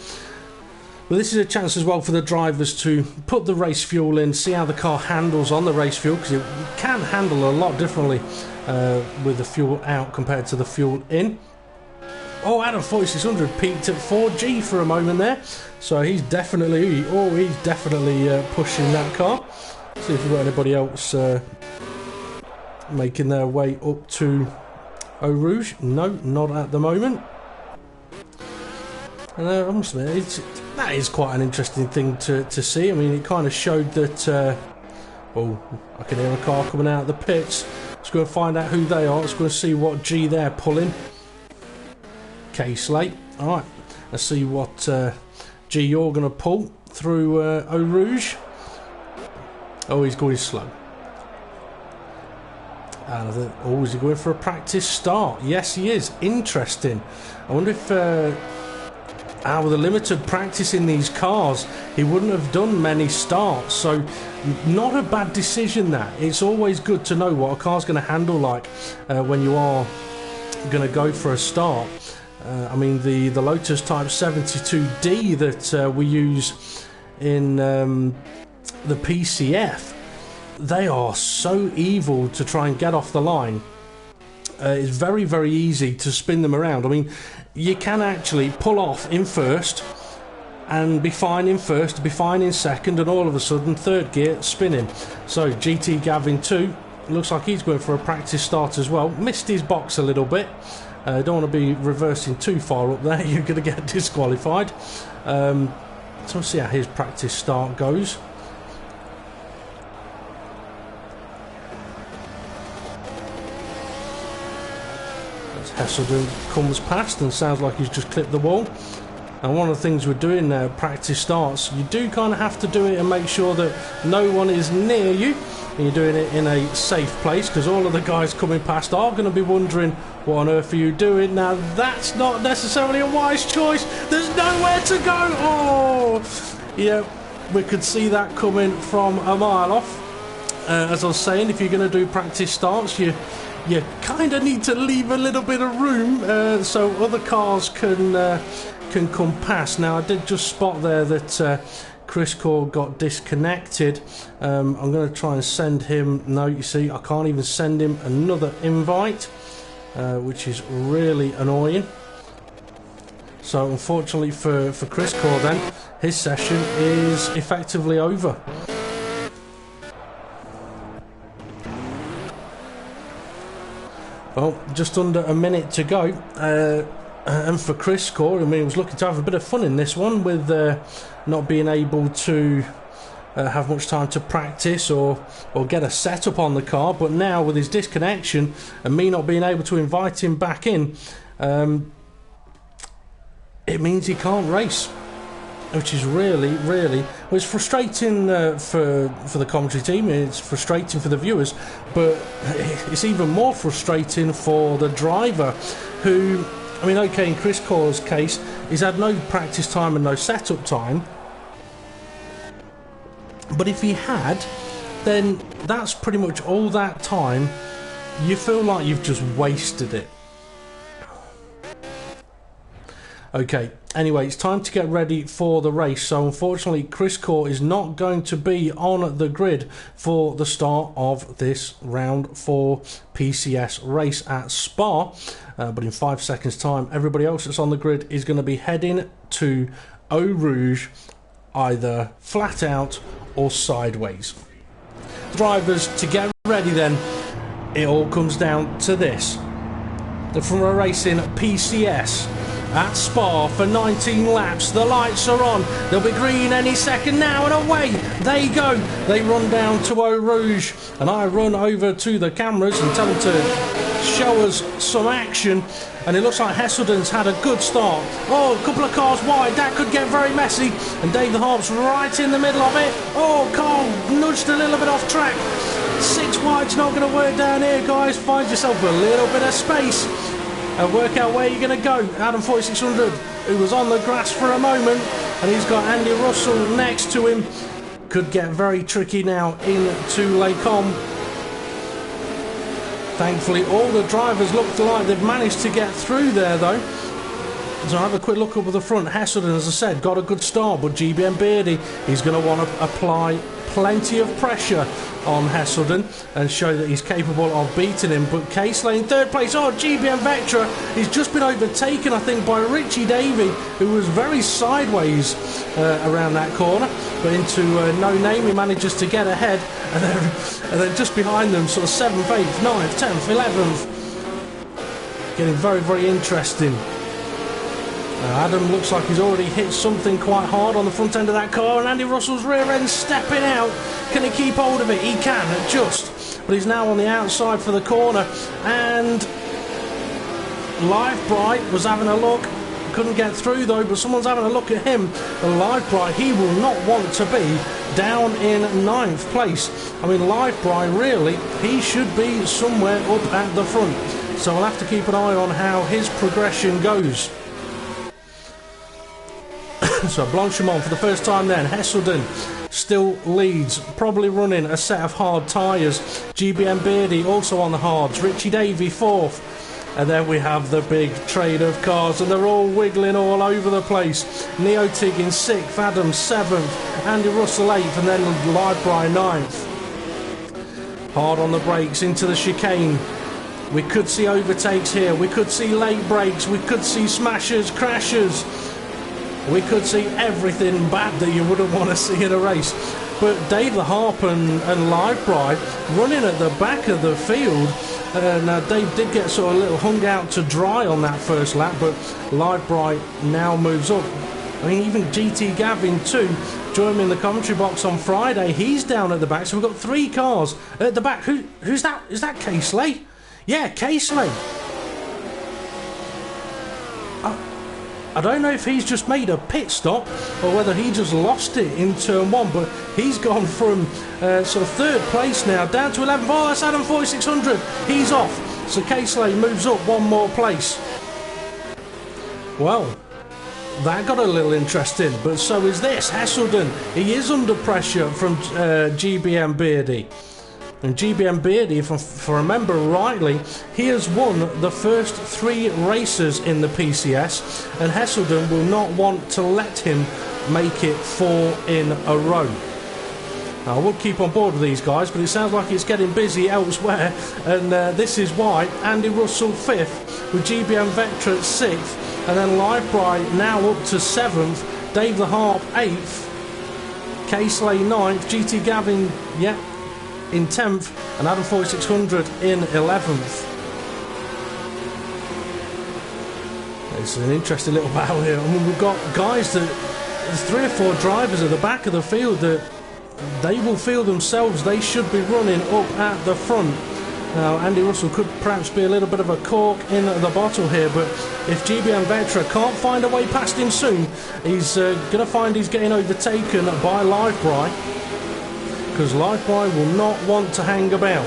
But this is a chance as well for the drivers to put the race fuel in, see how the car handles on the race fuel, because it can handle a lot differently with the fuel out compared to the fuel in. Oh, Adam 4600 peaked at 4G for a moment there, so he's definitely pushing that car. See if we've got anybody else making their way up to Eau Rouge. No, not at the moment. And I must admit, that is quite an interesting thing to see. I mean, it kind of showed that... oh, I can hear a car coming out of the pits. Let's go and find out who they are. Let's go and see what G they're pulling. K-Slate. Alright, let's see what G you're going to pull through Eau Rouge. Oh, he's going slow. And oh, is he going for a practice start? Yes, he is. Interesting. I wonder if... with the limited practice in these cars, he wouldn't have done many starts. So, not a bad decision that. It's always good to know what a car's going to handle like when you are going to go for a start. I mean, the Lotus Type 72D that we use in the PCF, they are so evil to try and get off the line. It's very, very easy to spin them around. I mean, you can actually pull off in first and be fine in first, be fine in second, and all of a sudden third gear spinning. So GT Gavin 2 looks like he's going for a practice start as well. Missed his box a little bit. Don't want to be reversing too far up there. You're going to get disqualified. So we'll see how his practice start goes. Hesselden comes past and sounds like he's just clipped the wall. And one of the things we're doing now, practice starts, you do kind of have to do it and make sure that no one is near you, and you're doing it in a safe place, because all of the guys coming past are going to be wondering, what on earth are you doing? Now that's not necessarily a wise choice. There's nowhere to go. Oh yeah, we could see that coming from a mile off. As I was saying, if you're going to do practice starts, you kind of need to leave a little bit of room so other cars can come past. Now, I did just spot there that Chris Core got disconnected. I'm going to try and send him... No, you see, I can't even send him another invite, which is really annoying. So, unfortunately for Chris Core then, his session is effectively over. Well, just under a minute to go, and for Chris Core, I mean, he was looking to have a bit of fun in this one with not being able to have much time to practice or get a setup on the car, but now with his disconnection and me not being able to invite him back in, it means he can't race. Which is really, well, it's frustrating for the commentary team, it's frustrating for the viewers, but it's even more frustrating for the driver who, I mean, okay, in Chris Core's case, he's had no practice time and no setup time, but if he had, then that's pretty much all that time. You feel like you've just wasted it. Okay, anyway, it's time to get ready for the race. So unfortunately, Chris Core is not going to be on the grid for the start of this round 4 PCS race at Spa. But in 5 seconds time, everybody else that's on the grid is going to be heading to Eau Rouge, either flat out or sideways. Drivers, to get ready then, it all comes down to this. The Row Racing PCS at Spa for 19 laps. The lights are on. They'll be green any second now, and away they go. They run down to Eau Rouge, and I run over to the cameras and tell them to show us some action. And it looks like Hesselden's had a good start. Oh, a couple of cars wide. That could get very messy. And Dave the Harp's right in the middle of it. Oh, Carl nudged a little bit off track. 6 wide's not going to work down here, guys. Find yourself a little bit of space and work out where you're going to go. Adam 4600, who was on the grass for a moment, and he's got Andy Russell next to him. Could get very tricky now into Les Combes. Thankfully, all the drivers look like they've managed to get through there, though. So I'll have a quick look up at the front. Hesselden, as I said, got a good start, but GBM Beardy, he's going to want to apply plenty of pressure on Hesselden and show that he's capable of beating him. But K-Slate in third place. Oh, GBM Vectra, he's just been overtaken, I think, by Richie Davey, who was very sideways around that corner, but into No Name he manages to get ahead, and then just behind them, sort of 7th, 8th, 9th, 10th, 11th. Getting very, very interesting. Now Adam looks like he's already hit something quite hard on the front end of that car, and Andy Russell's rear end stepping out. Can he keep hold of it? He can, just. But he's now on the outside for the corner, and Live Bright was having a look. Couldn't get through though, but someone's having a look at him. And Live Bright, he will not want to be down in 9th place. I mean, Live Bright, really, he should be somewhere up at the front. So we'll have to keep an eye on how his progression goes. So Blanchimont for the first time then. Hesselden still leads, probably running a set of hard tyres. GBM Beardy also on the hards. Richie Davey 4th. And then we have the big train of cars, and they're all wiggling all over the place. Neotig in 6th, Adam 7th, Andy Russell 8th, and then Live Bright 9th. Hard on the brakes into the chicane. We could see overtakes here. We could see late brakes. We could see smashes, crashes. We could see everything bad that you wouldn't want to see in a race. But Dave the Harp and Live Bright running at the back of the field. Now Dave did get sort of a little hung out to dry on that first lap, but Live Bright now moves up. I mean, even GT Gavin too joined me in the commentary box on Friday. He's down at the back, so we've got 3 cars at the back. Who's that? Is that Casely? Yeah, Casely. I don't know if he's just made a pit stop or whether he just lost it in turn 1, but he's gone from sort of 3rd place now down to 11th. Oh, that's Adam 4600. He's off. So Casely moves up 1 more place. Well, that got a little interesting, but so is this. Hesselden, he is under pressure from GBM Beardy. And GBM Beardy, if I remember rightly, he has won the first 3 races in the PCS, and Hesselden will not want to let him make it 4 in a row. Now, I would keep on board with these guys, but it sounds like it's getting busy elsewhere, and this is why. Andy Russell 5th, with GBM Vectra at 6th, and then Live Bright now up to 7th, Dave the Harp 8th, Casely 9th, GT Gavin, in 10th, and Adam 4600 in 11th. It's an interesting little battle here. I mean, we've got guys that, there's 3 or 4 drivers at the back of the field that they will feel themselves they should be running up at the front. Now, Andy Russell could perhaps be a little bit of a cork in the bottle here, but if GBM Vectra can't find a way past him soon, he's going to find he's getting overtaken by Live Bright, because Live Bright will not want to hang about.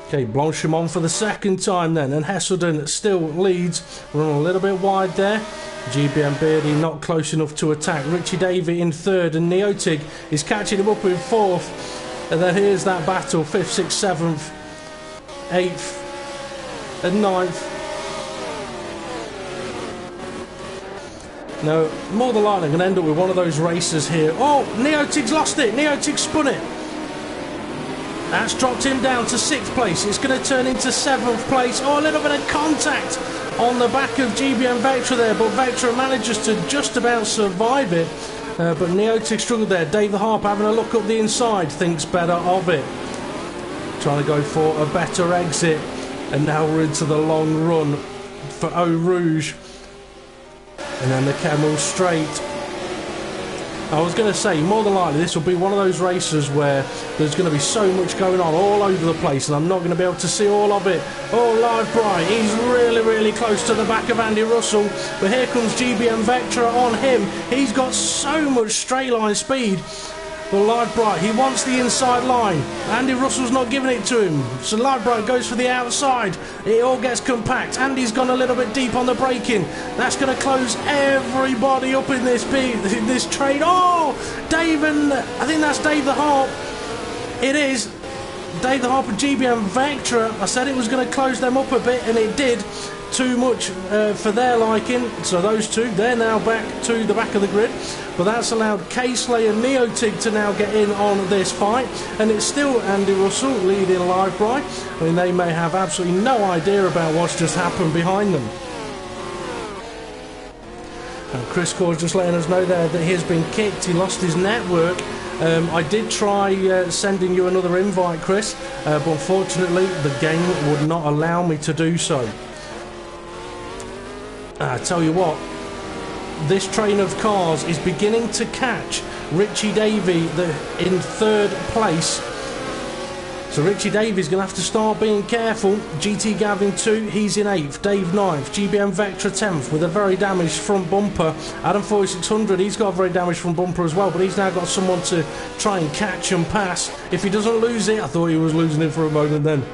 Okay, Blanchimont for the second time then, and Hesselden still leads, running a little bit wide there. GBM Beardy not close enough to attack. Richie Davey in 3rd, and Neotig is catching him up in 4th. And then here's that battle, 5th, 6th, 7th, 8th and 9th. Now, more than likely I'm going to end up with one of those races here. Oh, Neotig's lost it. Neotig spun it. That's dropped him down to 6th place. It's going to turn into 7th place. Oh, a little bit of contact on the back of GBM Vectra there, but Vectra manages to just about survive it. But Neotig struggled there. Dave the Harp having a look up the inside, thinks better of it. Trying to go for a better exit. And now we're into the long run for Eau Rouge. And then the Camel Straight. I was going to say, more than likely, this will be one of those races where there's going to be so much going on all over the place, and I'm not going to be able to see all of it. Oh, Live Bright, he's really, really close to the back of Andy Russell, but here comes GBM Vectra on him. He's got so much straight line speed. But Live Bright, he wants the inside line. Andy Russell's not giving it to him. So Live Bright goes for the outside. It all gets compact. Andy's gone a little bit deep on the braking. That's going to close everybody up in this train. Oh, Dave and I think that's Dave the Harp. It is. Dave the Harp and GBM Vectra. I said it was going to close them up a bit, and it did. Too much for their liking. So those two, they're now back to the back of the grid. But that's allowed Casely and Neotig to now get in on this fight. And it's still Andy Russell leading Live Bright. I mean, they may have absolutely no idea about what's just happened behind them. And Chris Core's just letting us know there that he has been kicked. He lost his network. I did try sending you another invite, Chris, but unfortunately the game would not allow me to do so. I tell you what, this train of cars is beginning to catch Richie Davey in third place. So Richie Davies going to have to start being careful. GT Gavin 2, he's in 8th. Dave 9th. GBM Vectra 10th with a very damaged front bumper. Adam 4600, he's got a very damaged front bumper as well, but he's now got someone to try and catch and pass. If he doesn't lose it, I thought he was losing it for a moment then.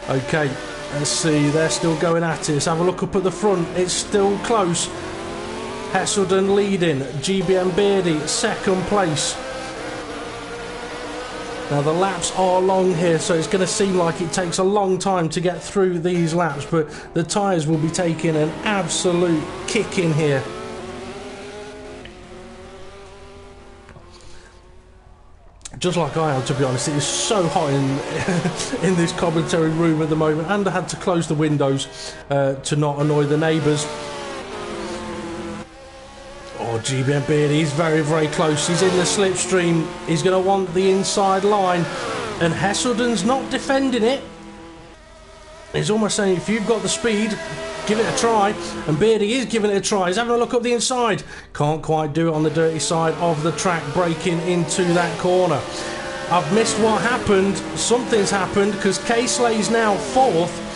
Okay, let's see, they're still going at it. Let's have a look up at the front. It's still close. Hesselden leading. GBM Beardy, second place. Now the laps are long here, so it's going to seem like it takes a long time to get through these laps, but the tyres will be taking an absolute kick in here. Just like I am, to be honest. It is so hot in this commentary room at the moment, and I had to close the windows to not annoy the neighbours. Oh, GBM Beard, he's very, very close. He's in the slipstream. He's going to want the inside line. And Hesselden's not defending it. He's almost saying, if you've got the speed, give it a try. And Beardy is giving it a try. He's having a look up the inside. Can't quite do it on the dirty side of the track, breaking into that corner. I've missed what happened. Something's happened, because K-Slay's now 4th.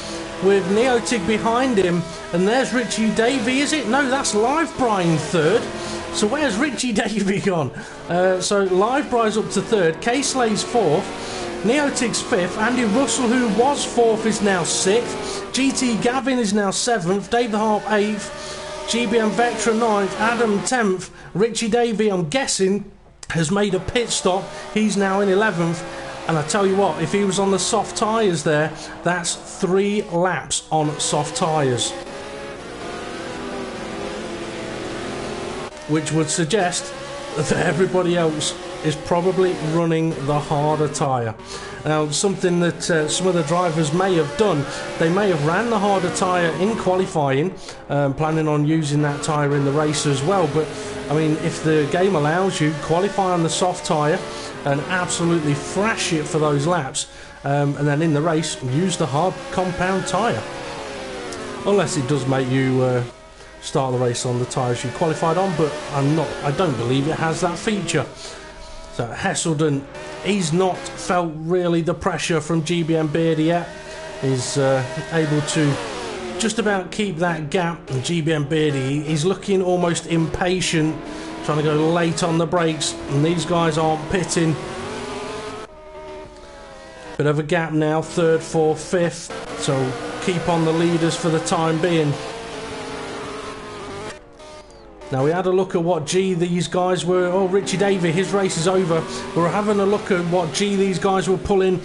With Neotig behind him, and there's Richie Davey, is it? No, that's Live Brian 3rd. So where's Richie Davey gone? So Live Brian's up to 3rd, K-Slay's 4th, Neotig's 5th, Andy Russell, who was 4th, is now 6th, GT Gavin is now 7th, Dave the Harp 8th, GBM Vectra 9th, Adam 10th, Richie Davey, I'm guessing, has made a pit stop, he's now in 11th. And I tell you what, if he was on the soft tyres there, that's 3 laps on soft tyres. Which would suggest that everybody else is probably running the harder tyre. Now, something that some of the drivers may have done, they may have ran the harder tyre in qualifying, planning on using that tyre in the race as well. But, I mean, if the game allows you, qualify on the soft tyre and absolutely thrash it for those laps, and then in the race use the hard compound tyre, unless it does make you start the race on the tyres you qualified on, but I don't believe it has that feature. So Hesselden, he's not felt really the pressure from GBM Beardy yet. He's able to just about keep that gap. And GBM Beardy, he's looking almost impatient, trying to go late on the brakes, and these guys aren't pitting. Bit of a gap now, 3rd, 4th, 5th, so keep on the leaders for the time being. Now we had a look at what G these guys were. Oh, Richie Davey, his race is over. We're having a look at what G these guys were pulling,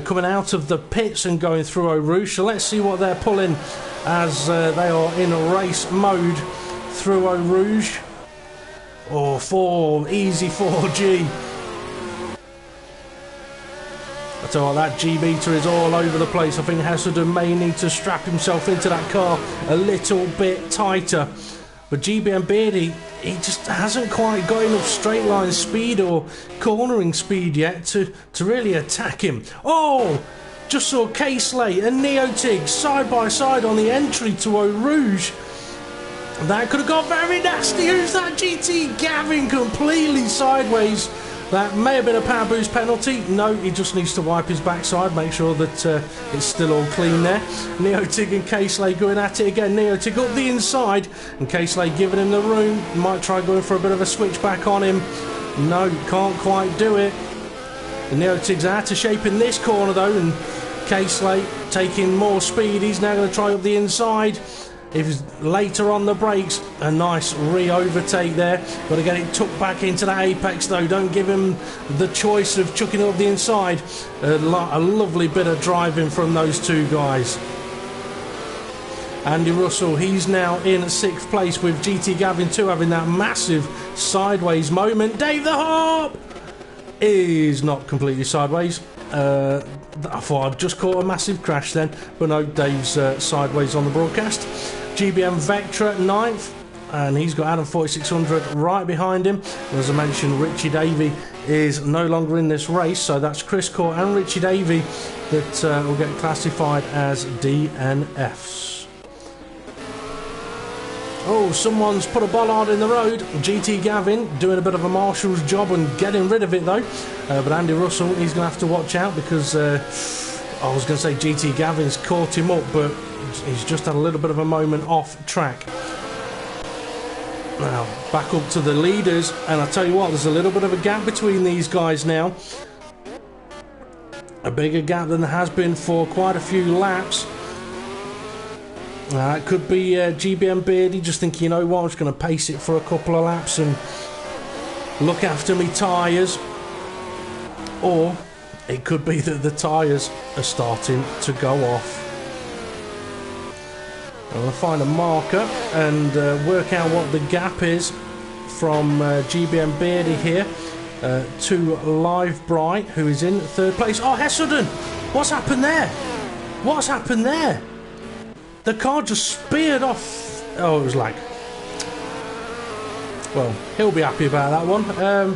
coming out of the pits and going through Eau Rouge. So let's see what they're pulling as they are in a race mode through Eau Rouge. Oh, easy 4G. I tell you what, that G meter is all over the place. I think Hesselden may need to strap himself into that car a little bit tighter. But GBM Beardy, he just hasn't quite got enough straight line speed or cornering speed yet to really attack him. Oh! Just saw K-Slay and Neotig side by side on the entry to Eau Rouge. That could have got very nasty. Who's that? GT Gavin completely sideways. That may have been a power boost penalty. No, he just needs to wipe his backside, make sure that it's still all clean there. Neotig and K-Slay going at it again. Neotig up the inside, and K-Slay giving him the room. Might try going for a bit of a switchback on him. No, can't quite do it. And Neotig's out of shape in this corner though, and K-Slay taking more speed. He's now going to try up the inside. If he's later on the brakes, a nice re-overtake there. Got to get it tucked back into that apex though. Don't give him the choice of chucking it up the inside. A lovely bit of driving from those two guys. Andy Russell, he's now in 6th place with GT Gavin 2 having that massive sideways moment. Dave the Harp is not completely sideways. I thought I'd just caught a massive crash then, but no, Dave's sideways on the broadcast. GBM Vectra 9th, and he's got Adam 4600 right behind him. And as I mentioned, Richie Davey is no longer in this race, so that's Chris Court and Richie Davey that will get classified as DNFs. Oh, someone's put a bollard in the road. GT Gavin doing a bit of a marshal's job and getting rid of it though. But Andy Russell, he's going to have to watch out because I was going to say GT Gavin's caught him up, but he's just had a little bit of a moment off track. Now, back up to the leaders, and I tell you what, there's a little bit of a gap between these guys now. A bigger gap than there has been for quite a few laps. It could be GBM Beardy just thinking, you know what, I'm just going to pace it for a couple of laps and look after me tyres. Or it could be that the tyres are starting to go off. I'm going to find a marker and work out what the gap is from GBM Beardy here to Live Bright, who is in third place. Oh, Hessenden! What's happened there? What's happened there? The car just speared off. Oh, it was lag. Well, he'll be happy about that one.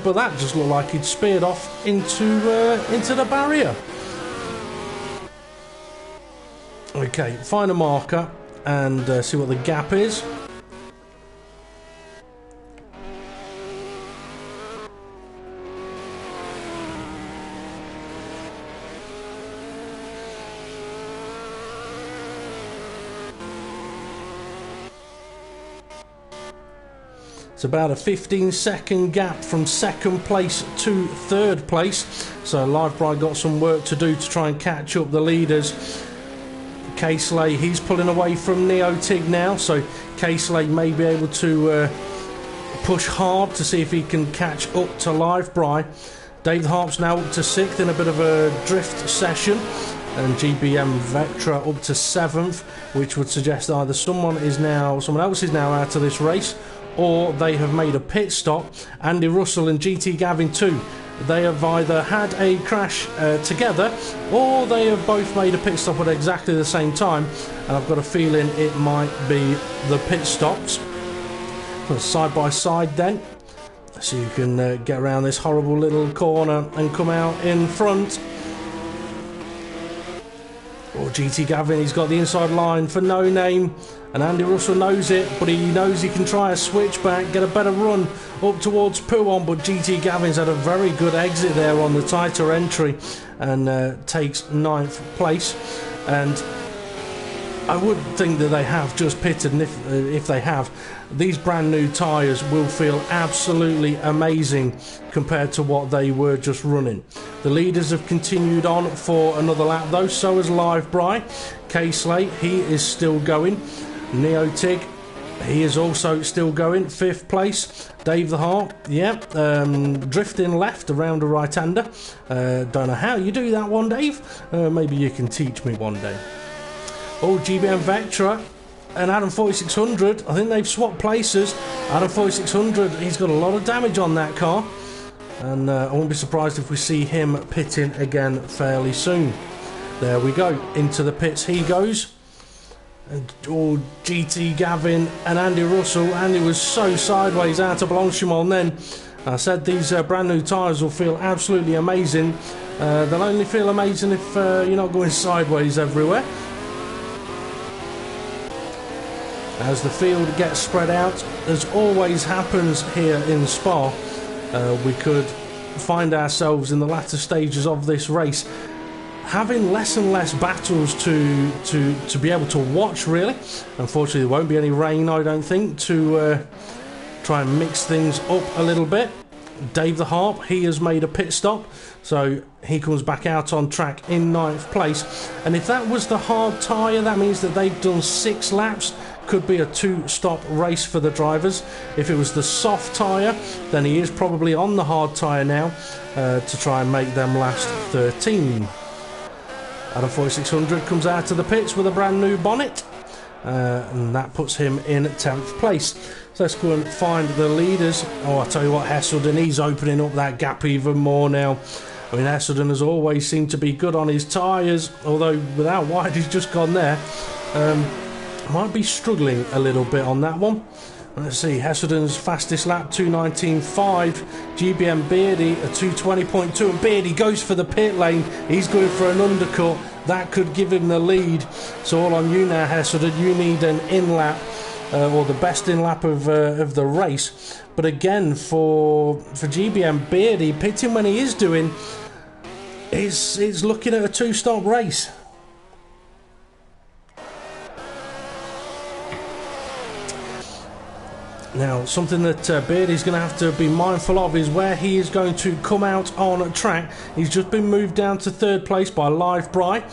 But that just looked like he'd speared off into the barrier. Okay, find a marker and see what the gap is. It's about a 15-second gap from second place to third place. So Live Bride got some work to do to try and catch up the leaders. Caseley, he's pulling away from Neotig now, so Caseley may be able to push hard to see if he can catch up to Live Bride. Dave Harp's now up to 6th in a bit of a drift session, and GBM Vectra up to 7th, which would suggest either someone else is now out of this race, or they have made a pit stop. Andy Russell and GT Gavin too. They have either had a crash together, or they have both made a pit stop at exactly the same time. And I've got a feeling it might be the pit stops. So side by side then, so you can get around this horrible little corner and come out in front. Or GT Gavin, he's got the inside line for No Name, and Andy Russell knows it, but he knows he can try a switchback, get a better run up towards Pouon, but GT Gavin's had a very good exit there on the tighter entry and takes 9th place. And I would think that they have just pitted, and if they have, these brand new tyres will feel absolutely amazing compared to what they were just running. The leaders have continued on for another lap though, so has Live Bright. Caseley, he is still going. Neotig, he is also still going, 5th place. Dave the Harp, drifting left around a right-hander. Don't know how you do that one, Dave. Maybe you can teach me one day. Oh, GBM Vectra and Adam 4600, I think they've swapped places. Adam 4600, he's got a lot of damage on that car, and I won't be surprised if we see him pitting again fairly soon. There we go, into the pits he goes. And GT Gavin and Andy Russell. Andy was so sideways out of Blanchimont then. I said these brand new tyres will feel absolutely amazing. They'll only feel amazing if you're not going sideways everywhere. As the field gets spread out, as always happens here in Spa, we could find ourselves in the latter stages of this race having less and less battles to be able to watch, really. Unfortunately, there won't be any rain, I don't think, to try and mix things up a little bit. Dave the Harp, he has made a pit stop, so he comes back out on track in 9th place. And if that was the hard tyre, that means that they've done 6 laps. Could be a 2-stop race for the drivers. If it was the soft tyre, then he is probably on the hard tyre now to try and make them last 13. Adam 4600 comes out of the pits with a brand new bonnet, and that puts him in 10th place. So let's go and find the leaders. Oh, I tell you what, Hesselden, he's opening up that gap even more now. I mean, Hesselden has always seemed to be good on his tyres, although without White, he's just gone there. Might be struggling a little bit on that one. Let's see, Hesselden's fastest lap, 2:19.5. GBM Beardy, a 2:20.2, and Beardy goes for the pit lane. He's going for an undercut. That could give him the lead. So all on you now, Hesselden. You need an in lap or the best in lap of the race. But again, for GBM Beardy, pitting when he is doing, is looking at a two-stop race. Now, something that Beardy's going to have to be mindful of is where he is going to come out on track. He's just been moved down to third place by Live Bry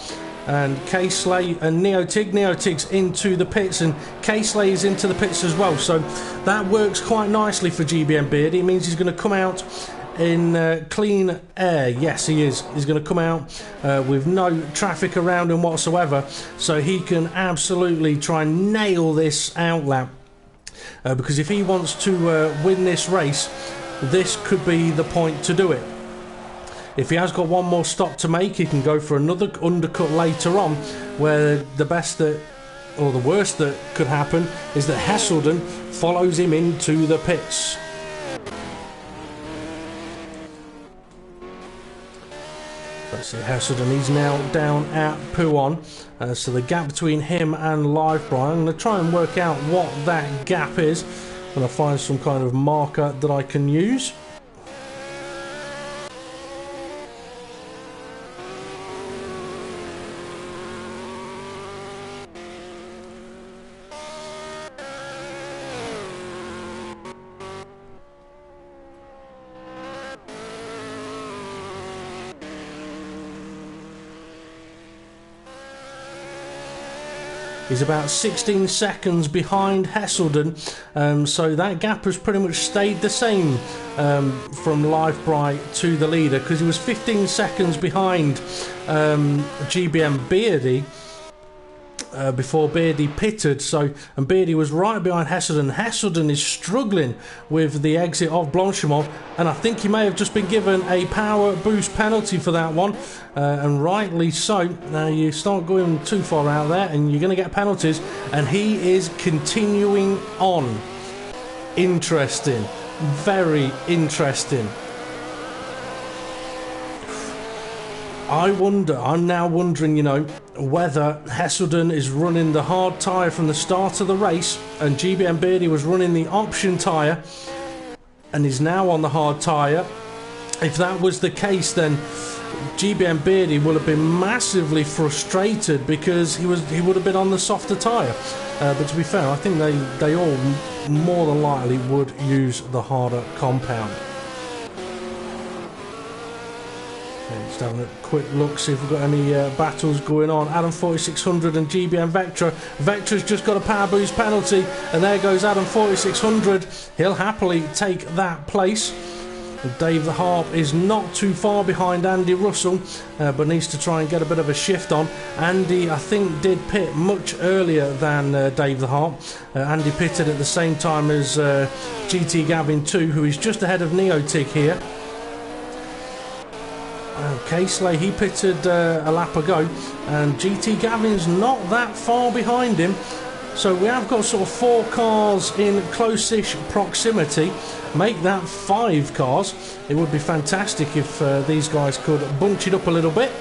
and K-Slay and Neotig. Neotig's into the pits and K-Slay is into the pits as well. So that works quite nicely for GBM Beardy. It means he's going to come out in clean air. Yes, he is. He's going to come out with no traffic around him whatsoever. So he can absolutely try and nail this outlap. Because if he wants to win this race, this could be the point to do it. If he has got one more stop to make, he can go for another undercut later on, where the best that, or the worst that could happen, is that Hesselden follows him into the pits. Let's see, Hesselden, he's now down at Pouon. So the gap between him and Live Bry, I'm going to try and work out what that gap is. I'm going to find some kind of marker that I can use. He's about 16 seconds behind Hesselden, so that gap has pretty much stayed the same from Live Bry to the leader, because he was 15 seconds behind GBM Beardy before Beardy pitted. And Beardy was right behind Hesselden. Hesselden is struggling with the exit of Blanchimont, and I think he may have just been given a power boost penalty for that one, and rightly so. Now you start going too far out there and you're going to get penalties, and he is continuing on. Interesting, very interesting. I'm now wondering, you know, whether Hesselden is running the hard tyre from the start of the race and GBM Beardy was running the option tyre and is now on the hard tyre. If that was the case, then GBM Beardy will have been massively frustrated because he would have been on the softer tyre. But to be fair, I think they all more than likely would use the harder compound. Just having a quick look, see if we've got any battles going on. Adam 4600 and GBM Vectra. Vectra's just got a power boost penalty, and there goes Adam 4600. He'll happily take that place. And Dave the Harp is not too far behind Andy Russell, but needs to try and get a bit of a shift on. Andy, I think, did pit much earlier than Dave the Harp. Andy pitted at the same time as GT Gavin 2, who is just ahead of Neotig here. K-Slay, he pitted a lap ago, and GT Gavin's not that far behind him. So we have got sort of 4 cars in close-ish proximity. Make that 5 cars. It would be fantastic if these guys could bunch it up a little bit.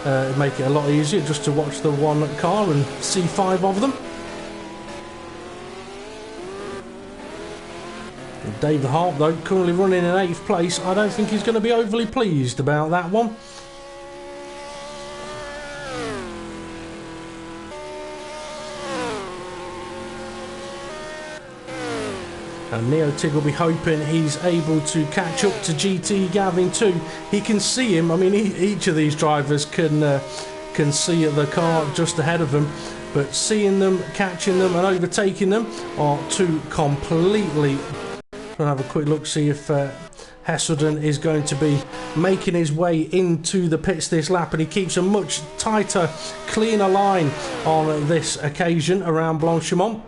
It'd make it a lot easier just to watch the one car and see 5 of them. Dave the Harp, though, currently running in 8th place. I don't think he's going to be overly pleased about that one. And Neotig will be hoping he's able to catch up to GT Gavin 2. He can see him. I mean, each of these drivers can see the car just ahead of them. But seeing them, catching them and overtaking them are two completely... Trying to have a quick look, see if Hesselden is going to be making his way into the pits this lap, and he keeps a much tighter, cleaner line on this occasion around Blanchimont.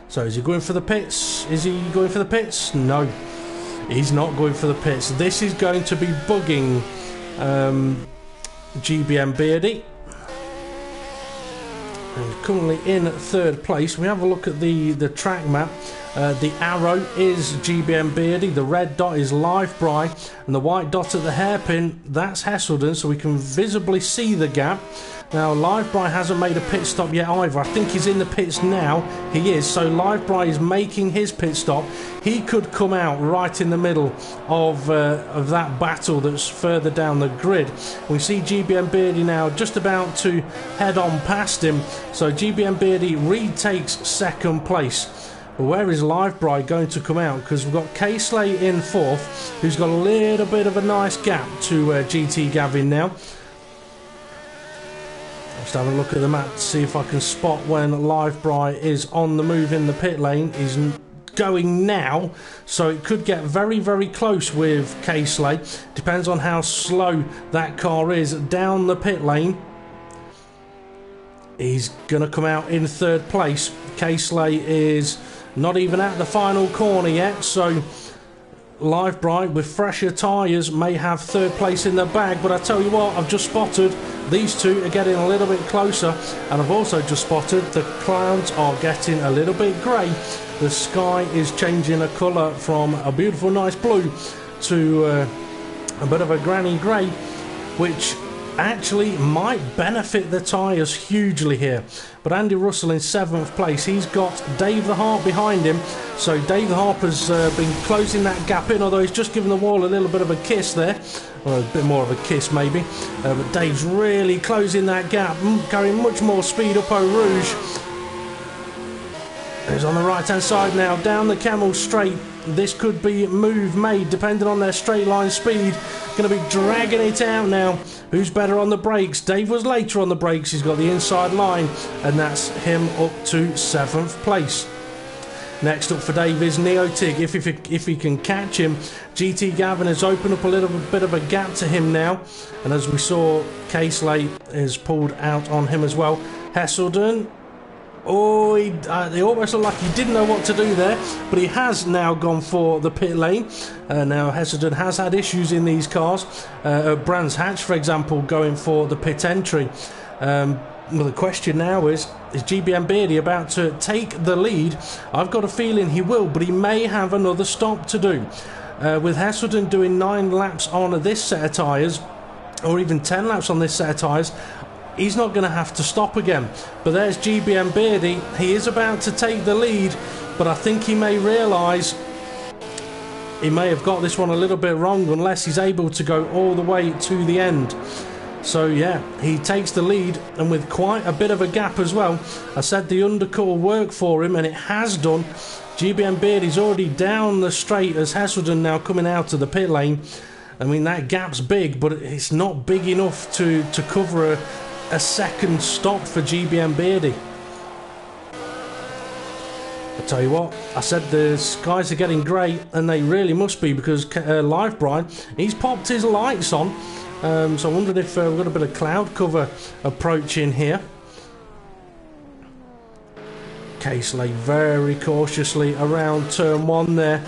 So is he going for the pits? Is he going for the pits? No, he's not going for the pits. This is going to be bugging GBM Beardy. And currently in 3rd place. We have a look at the track map. The arrow is GBM Beardy, the red dot is Live Bry, and the white dot at the hairpin, that's Hesselden, so we can visibly see the gap. Now, Livebry hasn't made a pit stop yet either. I think he's in the pits now. He is. So Livebry is making his pit stop. He could come out right in the middle of that battle that's further down the grid. We see GBM Beardy now just about to head on past him. So GBM Beardy retakes second place. But where is Livebry going to come out? Because we've got K-Slay in fourth, who's got a little bit of a nice gap to GT Gavin now. Just have a look at the map to see if I can spot when Livebry is on the move in the pit lane. He's going now, so it could get very, very close with K-Slay. Depends on how slow that car is down the pit lane. He's going to come out in third place. K-Slay is not even at the final corner yet, so Livebry with fresher tyres may have third place in the bag. But I tell you what, I've just spotted these two are getting a little bit closer, and I've also just spotted the clouds are getting a little bit grey. The sky is changing a colour from a beautiful nice blue to a bit of a granny grey, which actually might benefit the tyres hugely here. But Andy Russell in 7th place, he's got Dave the Harp behind him, so Dave the Harp has been closing that gap in, although he's just given the wall a little bit of a kiss there, or a bit more of a kiss maybe. But Dave's really closing that gap, carrying much more speed up Eau Rouge. He's on the right hand side now, down the Camel Straight. This could be a move made depending on their straight line speed. Going to be dragging it out now. Who's better on the brakes? Dave was later on the brakes. He's got the inside line, and that's him up to 7th place. Next up for Dave is Neotig. If he can catch him, GT Gavin has opened up a little bit of a gap to him now, and as we saw, K-Slay is pulled out on him as well. Hesselden. Oh, he almost looked like he didn't know what to do there, but he has now gone for the pit lane. Now, Hesselden has had issues in these cars. Brands Hatch, for example, going for the pit entry. Well, the question now is GBM Beardy about to take the lead? I've got a feeling he will, but he may have another stop to do. With Hesselden doing 9 laps on this set of tyres, or even 10 laps on this set of tyres, he's not going to have to stop again. But there's GBM Beardy. He is about to take the lead, but I think he may realise he may have got this one a little bit wrong unless he's able to go all the way to the end. So yeah, he takes the lead, and with quite a bit of a gap as well. I said the undercut will work for him, and it has done. GBM Beardy's already down the straight as Hesselden now coming out of the pit lane. I mean, that gap's big, but it's not big enough to cover a second stop for GBM Beardy. I tell you what, I said the skies are getting grey, and they really must be, because Livebry, he's popped his lights on. So I wondered if we've got a bit of cloud cover approaching here. K-Slay very cautiously around turn 1 there.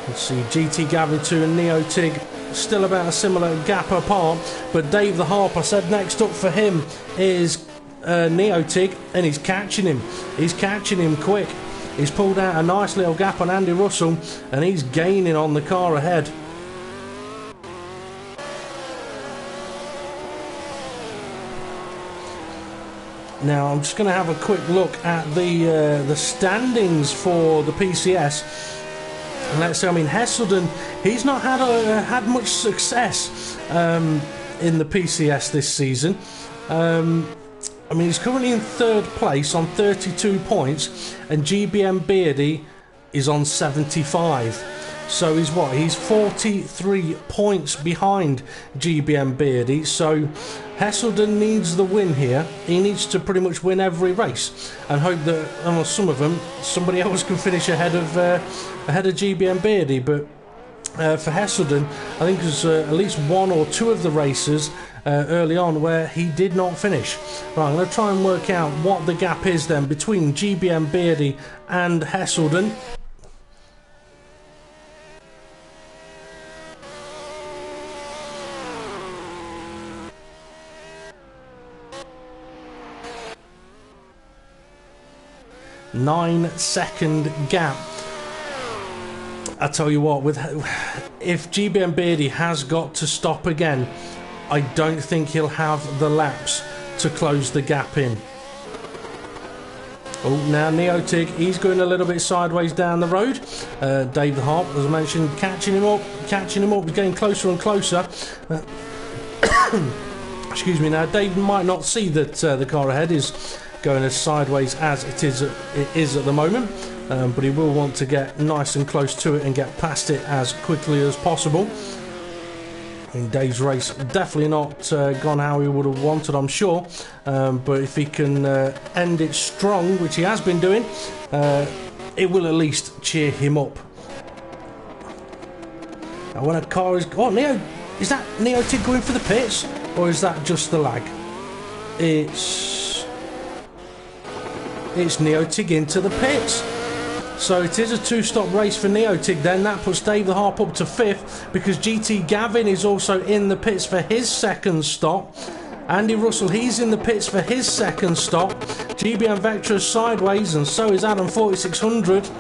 Let's see, GT Gavin 2 and Neotig still about a similar gap apart, but Dave the Harp, I said next up for him is Neotig, and he's catching him quick. He's pulled out a nice little gap on Andy Russell, and he's gaining on the car ahead. Now I'm just going to have a quick look at the standings for the PCS. And let's say, I mean, Hesselden, he's not had much success in the PCS this season. I mean, he's currently in 3rd place on 32 points, and GBM Beardy is on 75. So he's what? He's 43 points behind GBM Beardy. So Hesselden needs the win here. He needs to pretty much win every race and hope that, well, some of them, somebody else can finish ahead of GBM Beardy. But for Hesselden, I think there's at least 1 or 2 of the races early on where he did not finish. Right, I'm going to try and work out what the gap is then between GBM Beardy and Hesselden. Nine-second gap. I tell you what, if GBM Beardy has got to stop again, I don't think he'll have the laps to close the gap in. Oh, now Neotig, he's going a little bit sideways down the road. Dave the Harp, as I mentioned, catching him up, he's getting closer and closer. Excuse me. Now Dave might not see that the car ahead is going as sideways as it is at the moment, but he will want to get nice and close to it and get past it as quickly as possible. In Dave's race, definitely not gone how he would have wanted, I'm sure, but if he can end it strong, which he has been doing, it will at least cheer him up. Now when a car is... Oh, is that Neotig going for the pits, or is that just the lag? It's Neotig into the pits. So it is a two-stop race for Neotig then. That puts Dave the Harp up to 5th, because GT Gavin is also in the pits for his second stop. Andy Russell, he's in the pits for his second stop. GBM Vectra is sideways, and so is Adam 4600.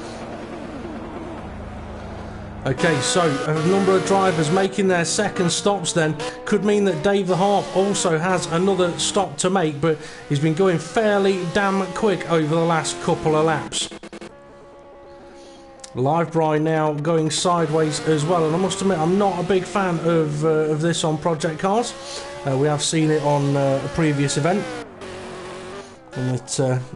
Okay, so a number of drivers making their second stops then could mean that Dave the Harp also has another stop to make, but he's been going fairly damn quick over the last couple of laps. Livebry now going sideways as well, and I must admit I'm not a big fan of this on Project Cars. We have seen it on a previous event, and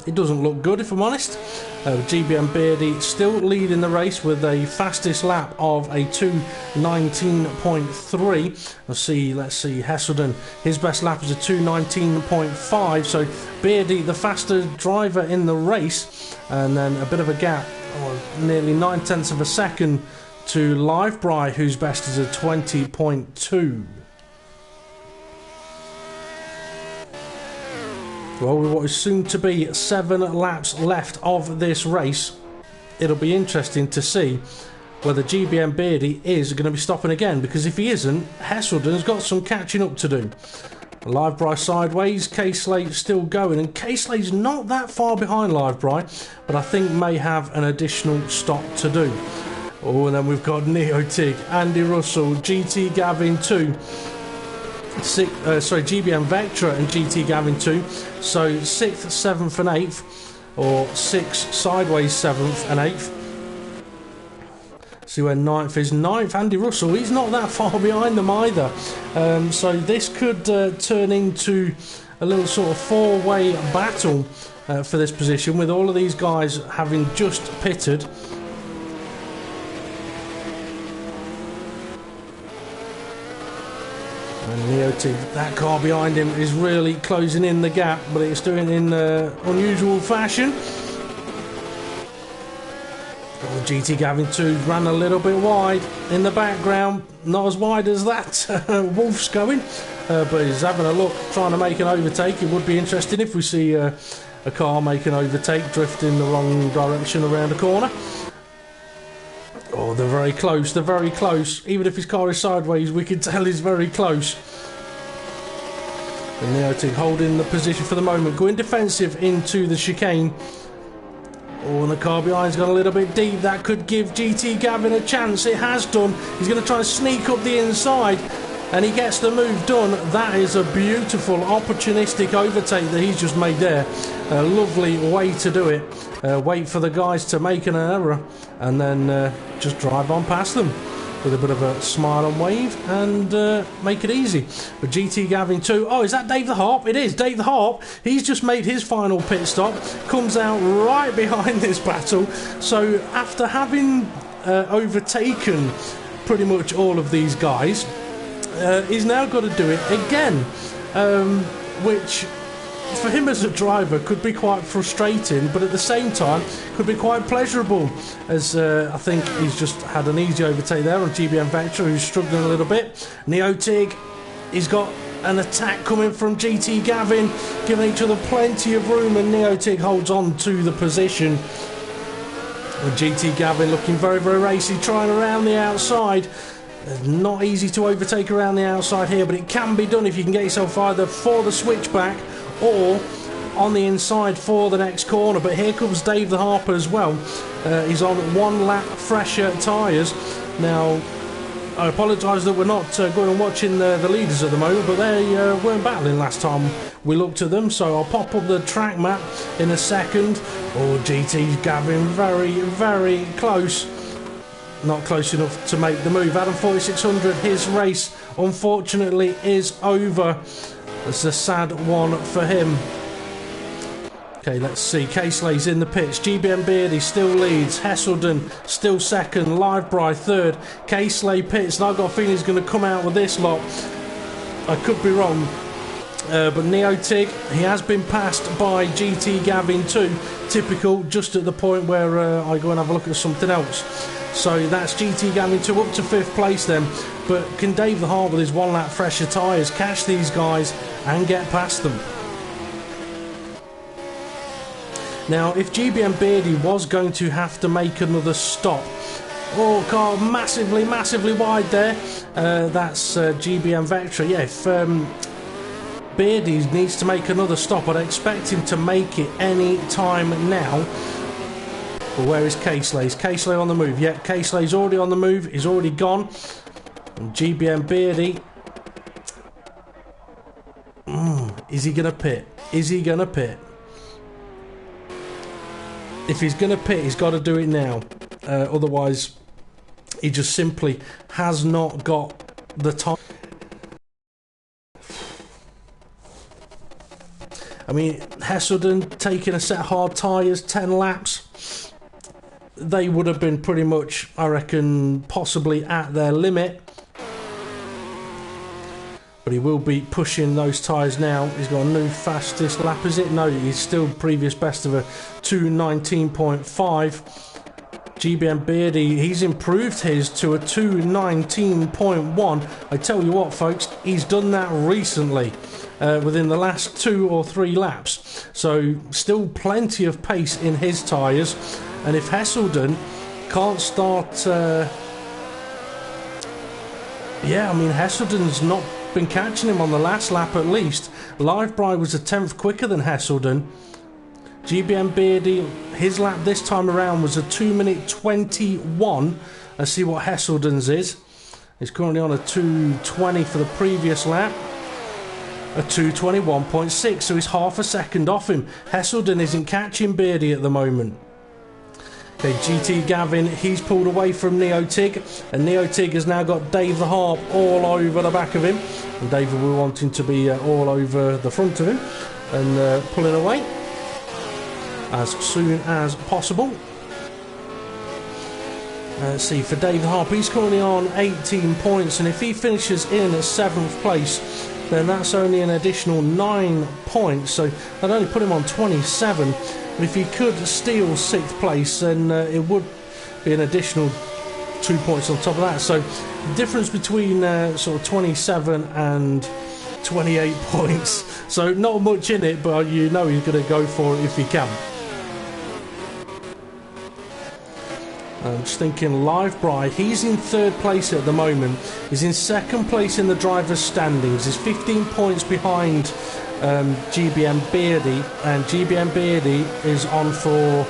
it doesn't look good, if I'm honest. GBM Beardy still leading the race with a fastest lap of a 2:19.3. Let's see, Hesselden, his best lap is a 2:19.5, so Beardy the faster driver in the race, and then a bit of a gap, nearly 9/10 of a second to Livebry, whose best is a 20.2. Well, with what is soon to be 7 laps left of this race, it'll be interesting to see whether GBM Beardy is going to be stopping again, because if he isn't, Hesselden's got some catching up to do. Livebry sideways, K-Slate still going, and K-Slate's not that far behind Livebry, but I think may have an additional stop to do. Oh, and then we've got Neotig, Andy Russell, GT Gavin 2. GBM Vectra and GT Gavin 2, so 6th, 7th and 8th, or 6 sideways 7th and 8th. See where 9th is. 9th, Andy Russell, he's not that far behind them either, so this could turn into a little sort of 4-way battle for this position, with all of these guys having just pitted. And Neotig, that car behind him, is really closing in the gap, but it's doing it in unusual fashion. Oh, GT Gavin 2 ran a little bit wide in the background, not as wide as that Wolf's going, but he's having a look, trying to make an overtake. It would be interesting if we see a car make an overtake, drifting the wrong direction around a corner. Oh, they're very close, they're very close. Even if his car is sideways, we can tell he's very close. And Neotig holding the position for the moment, going defensive into the chicane. Oh, and the car behind's gone a little bit deep. That could give GT Gavin a chance. It has done. He's going to try and sneak up the inside, and he gets the move done. That is a beautiful opportunistic overtake that he's just made there. A lovely way to do it. Wait for the guys to make an error, and then just drive on past them with a bit of a smile and wave, and make it easy. But GT Gavin 2, oh, is that Dave the Harp? It is Dave the Harp. He's just made his final pit stop, comes out right behind this battle. So after having overtaken pretty much all of these guys, he's now got to do it again, which for him as a driver could be quite frustrating, but at the same time could be quite pleasurable, as I think he's just had an easy overtake there on GBM Vectra, who's struggling a little bit. Neotig, he's got an attack coming from GT Gavin, giving each other plenty of room, and Neotig holds on to the position. And GT Gavin looking very, very racy, trying around the outside. Not easy to overtake around the outside here, but it can be done if you can get yourself either for the switchback or on the inside for the next corner. But here comes Dave the Harper as well. He's on 1 lap fresher tyres. Now, I apologise that we're not going and watching the leaders at the moment, but they weren't battling last time we looked at them, so I'll pop up the track map in a second. Oh, GT's Gavin very, very close. Not close enough to make the move. Adam 4600, his race unfortunately is over. It's a sad one for him. Okay, let's see. Caseley's in the pits. GBM Beardy still leads. Hesselden still second. Livebry third. Caseley pits. And I've got a feeling he's going to come out with this lot. I could be wrong. But Neotig, he has been passed by GT Gavin too. Typical, just at the point where I go and have a look at something else. So that's GT Gavin 2 up to 5th place then. But can Dave the Hart with his 1 lap fresher tyres catch these guys and get past them? Now, if GBM Beardy was going to have to make another stop, oh, car massively, massively wide there. That's GBM Vectra. Yeah, if Beardy needs to make another stop, I'd expect him to make it any time now. But where is Caseley? Is Caseley on the move? Yeah, Caseley's already on the move. He's already gone. And GBM Beardy. Is he going to pit? Is he going to pit? If he's going to pit, he's got to do it now. Otherwise, he just simply has not got the time. I mean, Hesselden taking a set of hard tyres, 10 laps. They would have been pretty much, I reckon, possibly at their limit. But he will be pushing those tyres now. He's got a new fastest lap, is it? No, he's still previous best of a 2:19.5. GBM Beardy, he's improved his to a 2:19.1. I tell you what, folks, he's done that recently, within the last 2 or 3 laps. So still plenty of pace in his tyres. And if Hesselden can't start... yeah, I mean, Hesselden's not been catching him on the last lap at least. Livebry was a 10th quicker than Hesselden. GBM Beardy, his lap this time around was a 2:21. Let's see what Hesselden's is. He's currently on a 2:20 for the previous lap. A 2:21.6, so he's half a second off him. Hesselden isn't catching Beardy at the moment. Okay, GT Gavin, he's pulled away from Neotig, and Neotig has now got Dave the Harp all over the back of him. And David will want him to be all over the front of him and pulling away as soon as possible. Let's see, for Dave the Harp, he's currently on 18 points, and if he finishes in 7th place, then that's only an additional 9 points, so that'd only put him on 27. But if he could steal 6th place, then it would be an additional 2 points on top of that. So the difference between sort of 27 and 28 points. So not much in it, but you know he's going to go for it if he can. I'm just thinking Livebry, he's in 3rd place at the moment. He's in 2nd place in the driver's standings. He's 15 points behind GBM Beardy, and GBM Beardy is on for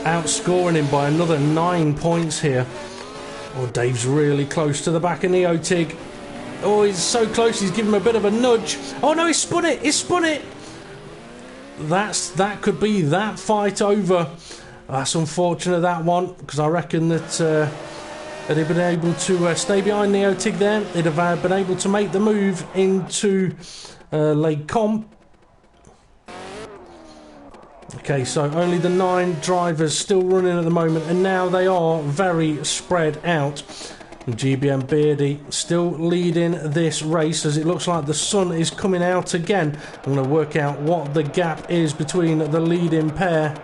outscoring him by another 9 points here. Oh, Dave's really close to the back of Neotig. Oh, he's so close, he's given him a bit of a nudge. Oh no, he spun it, he spun it! That could be that fight over. That's unfortunate, that one, because I reckon that had he been able to stay behind Neotig there, he'd have been able to make the move into Lake Comp. Okay, so only the 9 drivers still running at the moment, and now they are very spread out. And GBM Beardy still leading this race as it looks like the sun is coming out again. I'm going to work out what the gap is between the leading pair.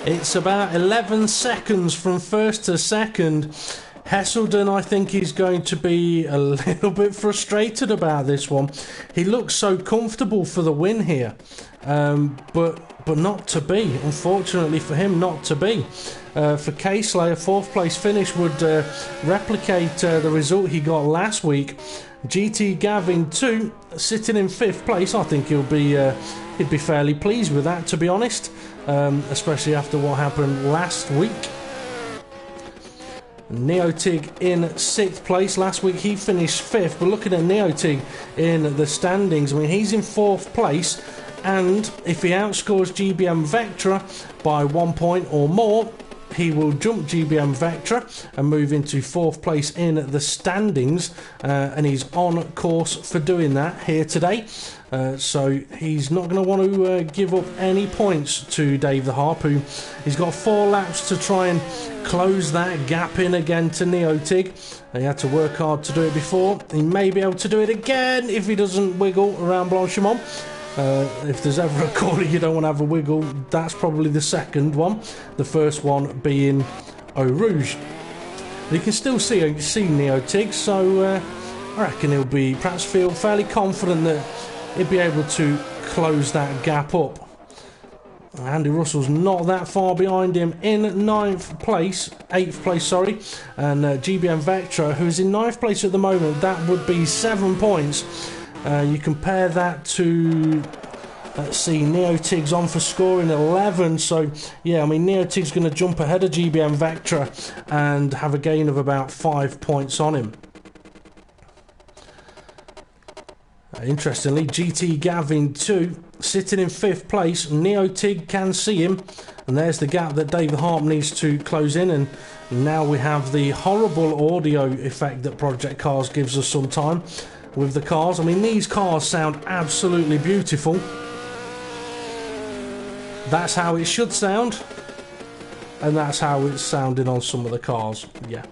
It's about 11 seconds from 1st to 2nd. Hesselden, I think he's going to be a little bit frustrated about this one. He looks so comfortable for the win here. But but not to be. Unfortunately for him, not to be. For Casely, a 4th place finish would replicate the result he got last week. GT Gavin 2 sitting in 5th place. I think he'd be fairly pleased with that, to be honest, especially after what happened last week. Neotig in 6th place. Last week he finished 5th, but looking at Neotig in the standings, I mean, he's in 4th place, and if he outscores GBM Vectra by 1 point or more, he will jump GBM Vectra and move into 4th place in the standings, and he's on course for doing that here today. So he's not going to want to give up any points to Dave the Harp, who he's got 4 laps to try and close that gap in again to Neotig. He had to work hard to do it before. He may be able to do it again if he doesn't wiggle around Blanchimont. If there's ever a corner you don't want to have a wiggle, that's probably the second one. The first one being Eau Rouge. You can still see Neotig, so I reckon he'll be perhaps feel fairly confident that he'll be able to close that gap up. Andy Russell's not that far behind him in 8th place, and GBM Vectra, who's in 9th place at the moment, that would be 7 points. You compare that to, let's see, Neotig's on for scoring 11, so yeah, I mean, Neotig's going to jump ahead of GBM Vectra and have a gain of about 5 points on him. Interestingly, GT Gavin 2 sitting in 5th place. Neotig can see him, and there's the gap that Dave the Harp needs to close in, and now we have the horrible audio effect that Project Cars gives us sometimes with the cars. I mean, these cars sound absolutely beautiful. That's how it should sound, and that's how it's sounding on some of the cars, yeah.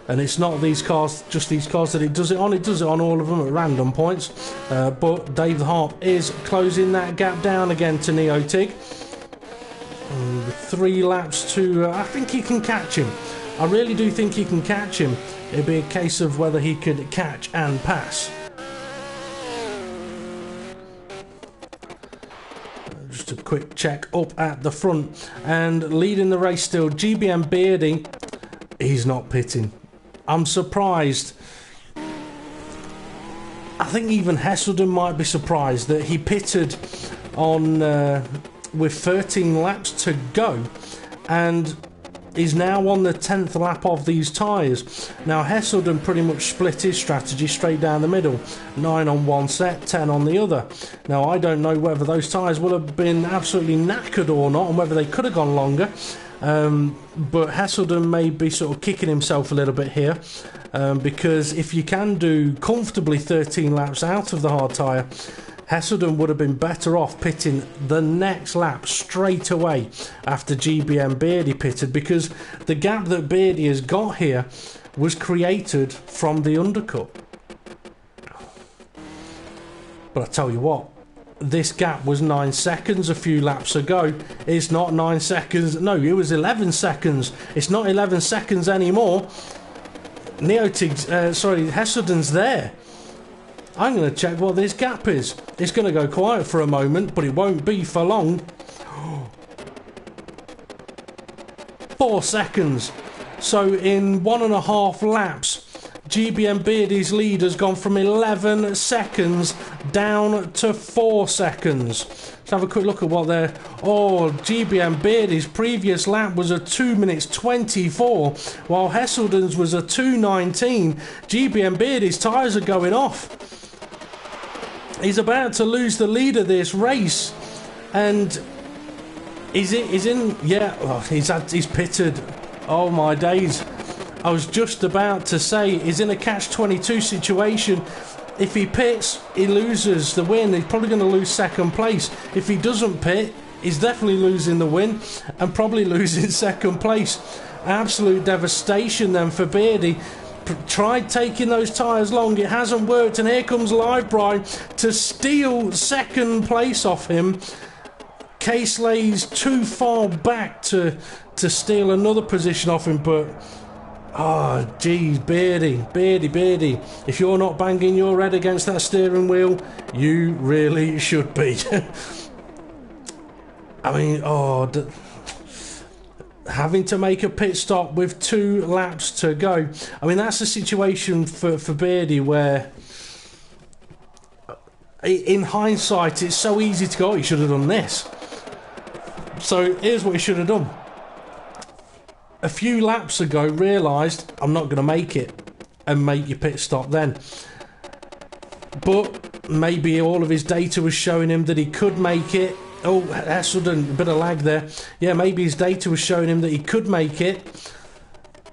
And it's not these cars, just these cars that it does it on all of them at random points. But Dave the Harp is closing that gap down again to Neotig. 3 laps to, I think he can catch him. I really do think he can catch him. It'd be a case of whether he could catch and pass. Just a quick check up at the front. And leading the race still, GBM Beardy. He's not pitting. I'm surprised. I think even Hesselden might be surprised that he pitted on with 13 laps to go, and is now on the 10th lap of these tyres. Now Hesselden pretty much split his strategy straight down the middle, 9 on one set, 10 on the other. Now I don't know whether those tyres will have been absolutely knackered or not, and whether they could have gone longer. But Hesselden may be sort of kicking himself a little bit here, because if you can do comfortably 13 laps out of the hard tyre, Hesselden would have been better off pitting the next lap straight away after GBM Beardy pitted, because the gap that Beardy has got here was created from the undercut. But I tell you what, this gap was 9 seconds a few laps ago. It's not 9 seconds. No, it was 11 seconds. It's not 11 seconds anymore. Hesselden's there. I'm going to check what this gap is. It's going to go quiet for a moment, but it won't be for long. 4 seconds. So in 1.5 laps, GBM Beardy's lead has gone from 11 seconds down to 4 seconds. Let's have a quick look at what they're... Oh, GBM Beardy's previous lap was a 2 minutes 24, while Hesselden's was a 2:19. GBM Beardy's tyres are going off. He's about to lose the lead of this race, and he's in. Yeah, oh, he's pitted. Oh my days! I was just about to say he's in a catch-22 situation. If he pits, he loses the win. He's probably going to lose second place. If he doesn't pit, he's definitely losing the win and probably losing second place. Absolute devastation then for Beardy. Tried taking those tyres long, it hasn't worked, and here comes Livebrine to steal second place off him. Caseley's too far back to steal another position off him, but oh geez, Beardy, if you're not banging your head against that steering wheel, you really should be. I mean, having to make a pit stop with 2 laps to go. I mean, that's a situation for Beardy where, in hindsight, it's so easy to go, oh, he should have done this. So here's what he should have done. A few laps ago, realised, I'm not going to make it, and make your pit stop then. But maybe all of his data was showing him that he could make it. Oh, Heselden, a bit of lag there. Yeah, maybe his data was showing him that he could make it.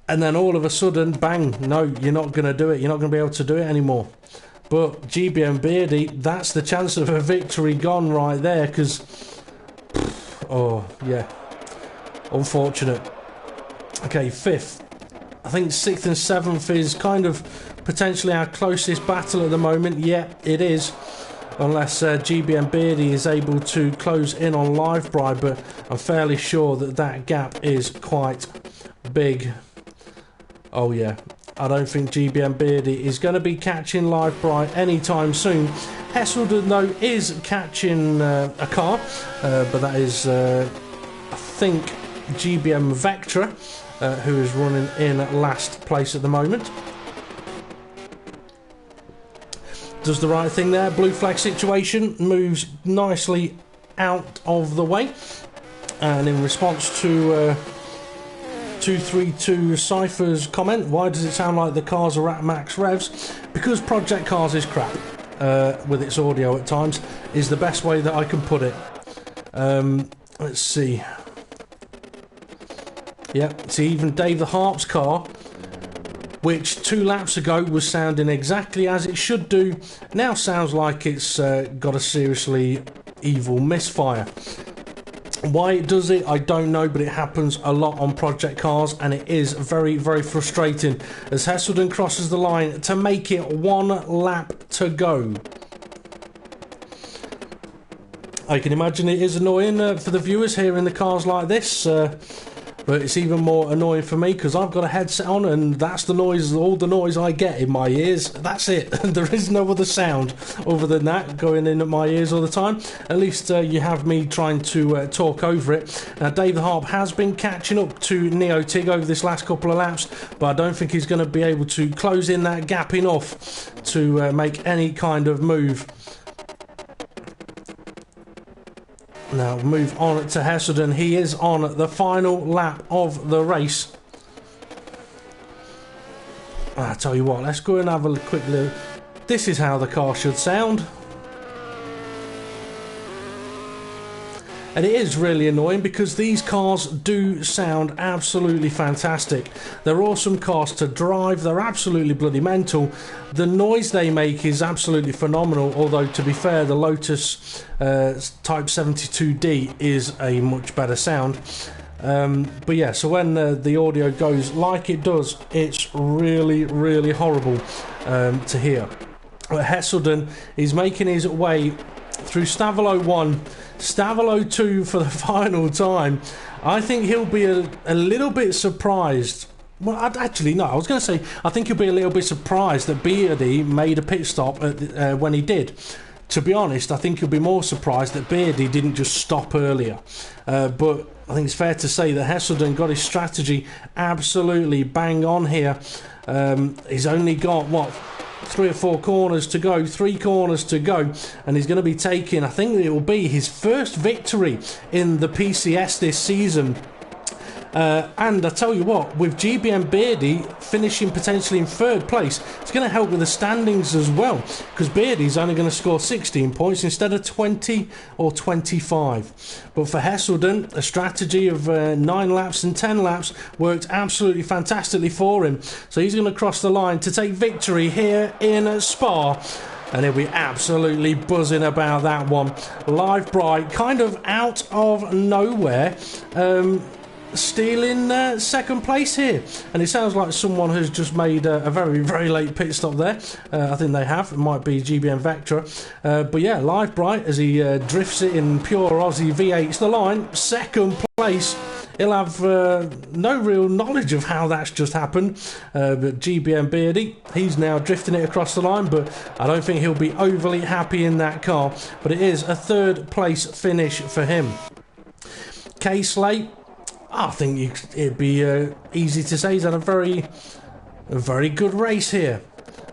And then all of a sudden, bang, no, you're not going to do it. You're not going to be able to do it anymore. But GBM Beardy, that's the chance of a victory gone right there. Because, oh, yeah, unfortunate. Okay, 5th. I think 6th and 7th is kind of potentially our closest battle at the moment. Yeah, it is. Unless GBM Beardy is able to close in on Livebright, but I'm fairly sure that that gap is quite big. Oh yeah, I don't think GBM Beardy is going to be catching Livebright anytime soon. Heselden, though, is catching a car, but that is, I think, GBM Vectra, who is running in last place at the moment. Does the right thing there. Blue flag situation, moves nicely out of the way. And in response to 232 Cypher's comment, why does it sound like the cars are at max revs? Because Project Cars is crap, with its audio at times, is the best way that I can put it. Let's see. Yeah, see, even Dave the Harp's car, which 2 laps ago was sounding exactly as it should do, now sounds like it's got a seriously evil misfire. Why it does it, I don't know, but it happens a lot on Project Cars, and it is very, very frustrating as Heselden crosses the line to make it 1 lap to go. I can imagine it is annoying for the viewers hearing the cars like this, but it's even more annoying for me because I've got a headset on and that's the noise, all the noise I get in my ears. That's it. There is no other sound other than that going in at my ears all the time. At least you have me trying to talk over it. Now, Dave the Harp has been catching up to Neo Tig over this last couple of laps, but I don't think he's going to be able to close in that gap enough to make any kind of move. Now move on to Heselden. He is on the final lap of the race. I tell you what, let's go and have a quick look. This is how the car should sound. And it is really annoying because these cars do sound absolutely fantastic. They're awesome cars to drive, they're absolutely bloody mental. The noise they make is absolutely phenomenal, although to be fair, the Lotus Type 72D is a much better sound. But yeah, so when the audio goes like it does, it's really, really horrible to hear. Heselden is making his way through Stavolo 1, Stavolo 2 for the final time. I think he'll be a little bit surprised. Well, actually, no, I was going to say, I think he'll be a little bit surprised that Beardy made a pit stop at when he did. To be honest, I think he'll be more surprised that Beardy didn't just stop earlier. But I think it's fair to say that Heselden got his strategy absolutely bang on here. He's only got, what, 3 or 4 corners to go, 3 corners to go, and he's going to be taking, I think it will be his first victory in the PCS this season. And I tell you what, with GBM Beardy finishing potentially in 3rd place, it's going to help with the standings as well, because Beardy's only going to score 16 points instead of 20 or 25. But for Heselden, a strategy of 9 laps and 10 laps worked absolutely fantastically for him. So he's going to cross the line to take victory here in Spa. And he'll be absolutely buzzing about that one. Livebright, kind of out of nowhere, stealing 2nd place here, and it sounds like someone has just made a very, very late pit stop there. I think they have. It might be GBM Vectra, but yeah, Livebright as he drifts it in pure Aussie V8 to the line, 2nd place. He'll have no real knowledge of how that's just happened, but GBM Beardy, he's now drifting it across the line, but I don't think he'll be overly happy in that car. But it is a 3rd place finish for him. K-Slate, I think it'd be easy to say he's had a very good race here.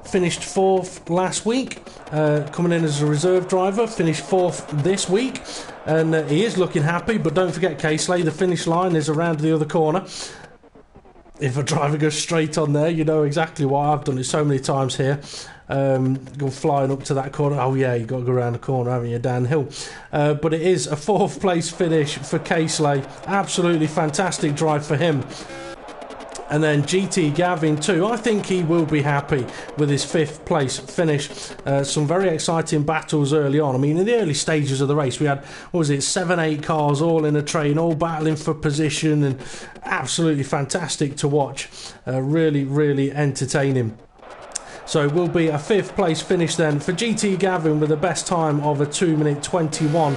Finished 4th last week, coming in as a reserve driver, finished 4th this week, and he is looking happy. But don't forget, K-Slate, the finish line is around the other corner. If a driver goes straight on there, you know exactly why. I've done it so many times here. Go flying up to that corner. Oh yeah, you've got to go around the corner, haven't you, downhill? But it is a 4th place finish for K-Slate. Absolutely fantastic drive for him. And then GT Gavin too. I think he will be happy with his 5th place finish. Some very exciting battles early on. I mean, in the early stages of the race, we had, 7-8 cars all in a train, all battling for position, and absolutely fantastic to watch. Really entertaining. So it will be a 5th place finish then for GT Gavin with the best time of a 2:21.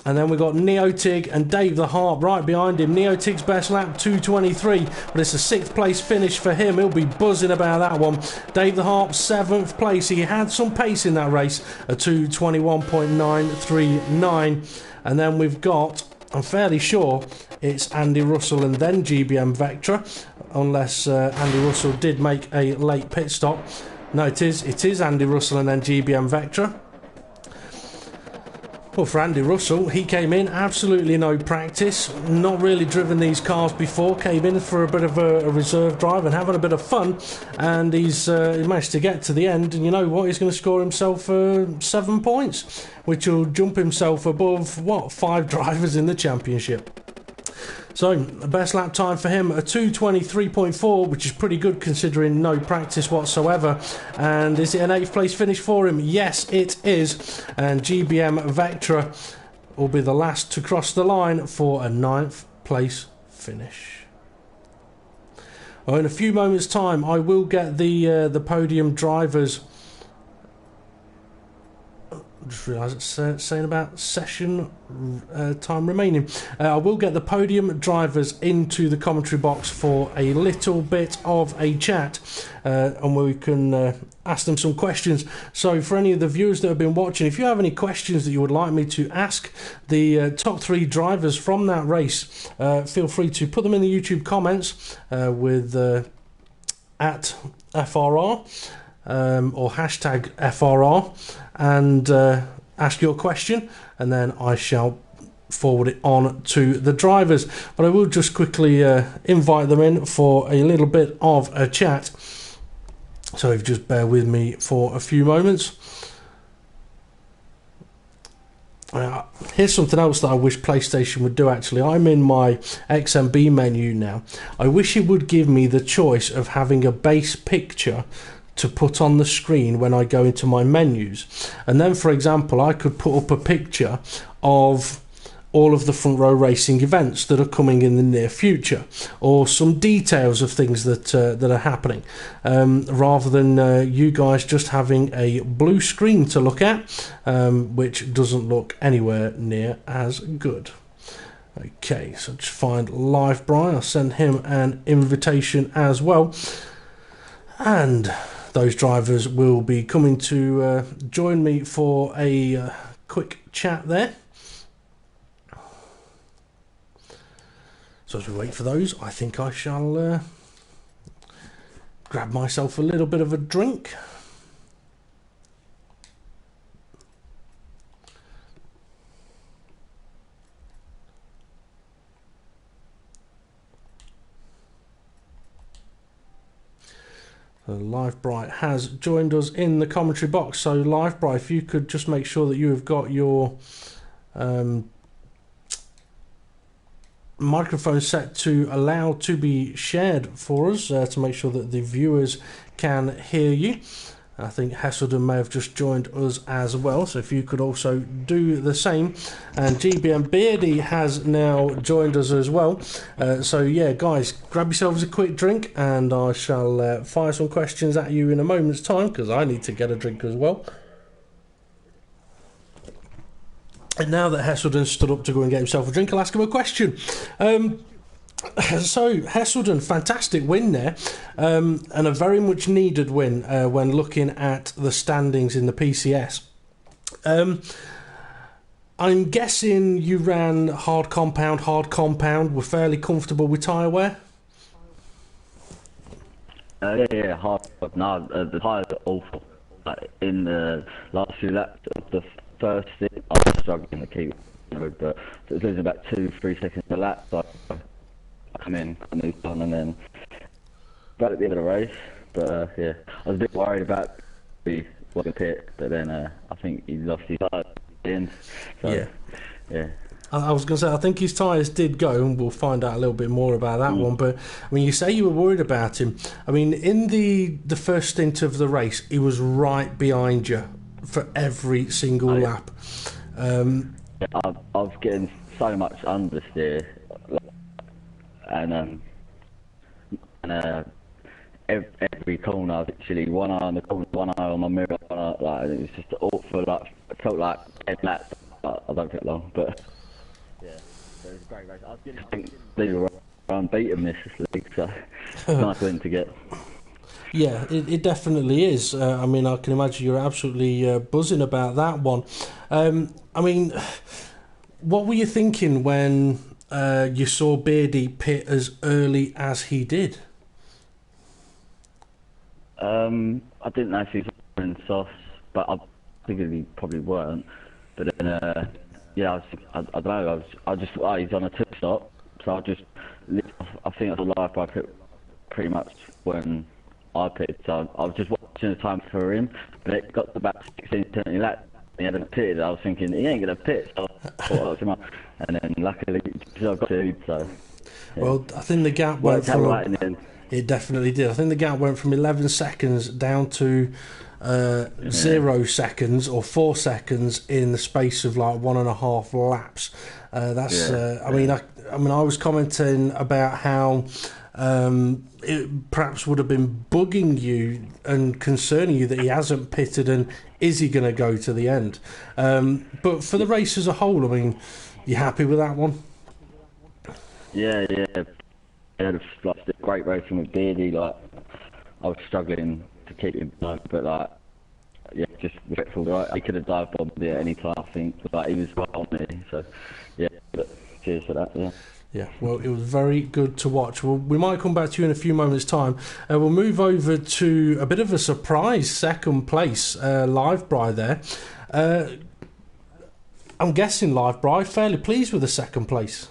And then we've got Neotig and Dave the Harp right behind him. Neotig's best lap, 2:23, but it's a 6th place finish for him. He'll be buzzing about that one. Dave the Harp, 7th place. He had some pace in that race, a 2:21.939. And then we've got, I'm fairly sure, it's Andy Russell and then GBM Vectra, unless Andy Russell did make a late pit stop. No, it is Andy Russell and then GBM Vectra. Well, for Andy Russell, he came in absolutely no practice, not really driven these cars before, came in for a bit of a reserve drive and having a bit of fun, and he managed to get to the end, and you know what, he's going to score himself 7 points, which will jump himself above, 5 drivers in the championship. So, the best lap time for him, a 2:23.4, which is pretty good considering no practice whatsoever. And is it an 8th place finish for him? Yes, it is. And GBM Vectra will be the last to cross the line for a 9th place finish. Well, in a few moments' time, I will get the podium drivers. Just realised it's saying about session time remaining. I will get the podium drivers into the commentary box for a little bit of a chat, and we can ask them some questions. So for any of the viewers that have been watching, if you have any questions that you would like me to ask the top 3 drivers from that race, feel free to put them in the YouTube comments with at FRR. Or hashtag FRR, and ask your question, and then I shall forward it on to the drivers. But I will just quickly invite them in for a little bit of a chat, so if you just bear with me for a few moments. Here's something else that I wish PlayStation would do. Actually, I'm in my XMB menu now. I wish it would give me the choice of having a base picture to put on the screen when I go into my menus, and then, for example, I could put up a picture of all of the front row racing events that are coming in the near future, or some details of things that are happening, rather than you guys just having a blue screen to look at, which doesn't look anywhere near as good. Okay, so just find Live Brian. I'll send him an invitation as well, and those drivers will be coming to join me for a quick chat there. So as we wait for those, I think I shall grab myself a little bit of a drink. Live Bright has joined us in the commentary box. So Live Bright, if you could just make sure that you have got your microphone set to allow to be shared for us, to make sure that the viewers can hear you. I think Hesselden may have just joined us as well, so if you could also do the same. And GBM Beardy has now joined us as well. So yeah, guys, grab yourselves a quick drink, and I shall fire some questions at you in a moment's time, because I need to get a drink as well. And now that Hesselden stood up to go and get himself a drink, I'll ask him a question. So Hesselden, fantastic win there, and a very much needed win when looking at the standings in the PCS. I'm guessing you ran hard compound, were fairly comfortable with tyre wear? Yeah, hard. No, the tyres are awful. Like, in the last few laps of the first stint, I was struggling to keep it, but it was losing about 2-3 seconds a lap, so I come in, I moved on, and then about at the end of the race. But yeah, I was a bit worried about the pit, but then I think he lost his tyres at the end. So, yeah. I was going to say, I think his tyres did go, and we'll find out a little bit more about that one. But I mean, you say you were worried about him. I mean, in the first stint of the race, he was right behind you for every single lap. I was getting so much understeer, and every corner, literally one eye on the corner, one eye on my mirror, like it was just awful. Like it felt like 10 laps. I don't think long, but. Yeah, so it was a great race. I didn't think they were unbeaten this league, so nice win to get. Yeah, it definitely is. I mean, I can imagine you're absolutely buzzing about that one. I mean, what were you thinking when you saw Beardy pit as early as he did? I didn't know if he was wearing softs, but I figured he probably weren't. But then, yeah, I don't know. I just thought, he's on a two-stop, so I think I was live by pit pretty much when I pitted. So I was just watching the time for him, but it got to about 16, 17 laps. He hadn't pitted. I was thinking he ain't gonna pit, so I thought I was him up. And then luckily, I got to. So yeah. Well, I think the gap went from. It definitely did. I think the gap went from 11 seconds down to 0 seconds or 4 seconds in the space of like 1.5 laps. I mean, I was commenting about how it perhaps would have been bugging you and concerning you that he hasn't pitted, and is he going to go to the end? But for the race as a whole, I mean, you happy with that one? Yeah. I had a great racing with Beardy. Like, I was struggling to keep him down, but like, yeah, just respectful. Right, he could have dive bombed me at any time, I think, but like, he was right on me. So yeah, but cheers for that. Yeah. Yeah, well, it was very good to watch. Well, we might come back to you in a few moments' time. We'll move over to a bit of a surprise second place, Live Bri there. I'm guessing Live Bri fairly pleased with the second place.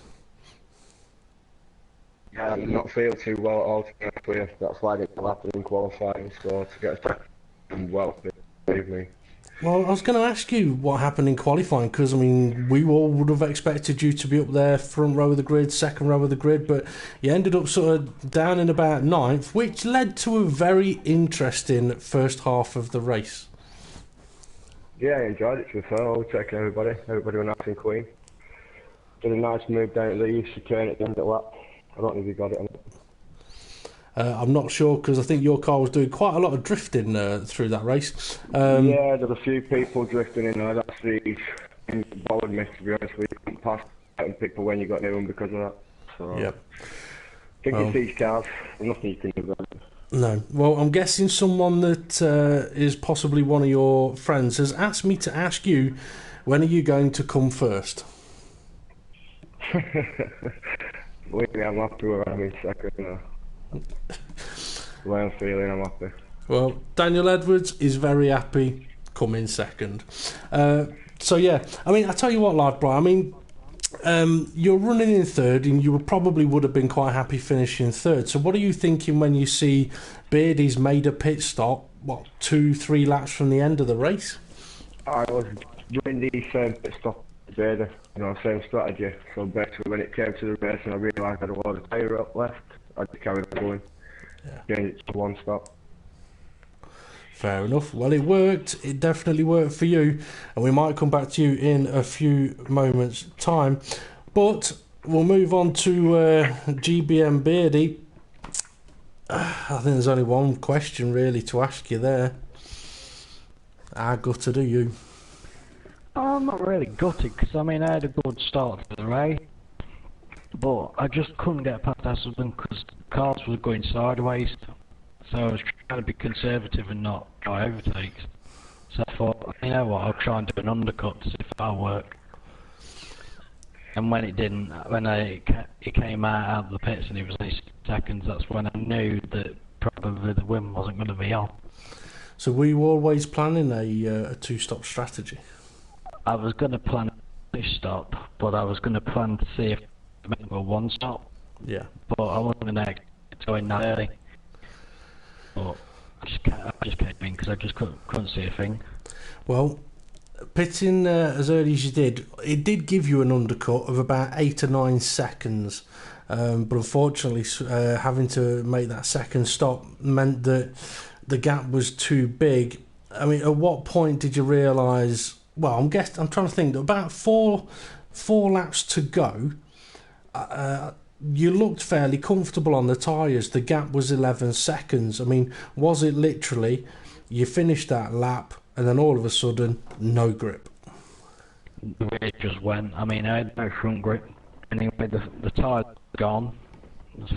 Yeah, I did not feel too well at all, to be honest with you. That's why I didn't happen in qualifying, so to get a second, well, believe me. Well, I was going to ask you what happened in qualifying, because, I mean, we all would have expected you to be up there, front row of the grid, second row of the grid, but you ended up sort of down in about 9th, which led to a very interesting first half of the race. Yeah, I enjoyed it, to be fair. I was checking everybody. Everybody was nice and clean. Did a nice move down at the east chicane at the end of the lap. I don't know if you got it on it. I'm not sure, because I think your car was doing quite a lot of drifting through that race. Yeah, there's a few people drifting in there. That's really bothered me, to be honest with you. You couldn't pass certain people when you got near them because of that. So, yep. I think it's these cars. There's nothing you can do about it. No. Well, I'm guessing someone that is possibly one of your friends has asked me to ask you, when are you going to come first? Believe me, I'm happy where I'm in second now. The way I'm feeling, I'm happy. Well, Daniel Edwards is very happy coming second. So yeah, I mean, I tell you what, Live Bri, I mean, you're running in third, and you probably would have been quite happy finishing third. So what are you thinking when you see Beardy's made a pit stop, 2-3 laps from the end of the race? I was doing the same pit stop as Beardy, same strategy. So basically, when it came to the race and I realised I had a load of tyre up left, I just carried on going. Yeah. Changed it to one stop. Fair enough. Well, it worked. It definitely worked for you, and we might come back to you in a few moments' time. But we'll move on to GBM Beardy. I think there's only one question really to ask you there. How gutted are you? I'm not really gutted, because I mean I had a good start to the race, but I just couldn't get past Hasselden because the cars were going sideways. So I was trying to be conservative and not try overtakes. So I thought, you know what, I'll try and do an undercut to see if that'll work. And when it didn't, he came out of the pits and he was 8 seconds, that's when I knew that probably the win wasn't going to be on. So were you always planning a two-stop strategy? I was going to plan a stop, but I was going to plan to see if I make a one stop. Yeah. But I wasn't going to go in that early. But I just kept in because I just couldn't see a thing. Well, pitting as early as you did, it did give you an undercut of about 8 or 9 seconds. But unfortunately, having to make that second stop meant that the gap was too big. I mean, at what point did you realise? Well, I'm trying to think. About four laps to go. You looked fairly comfortable on the tyres. The gap was 11 seconds. I mean, was it literally you finished that lap and then all of a sudden no grip? The way it just went. I mean, I had no front grip. Anyway, the tyres were gone,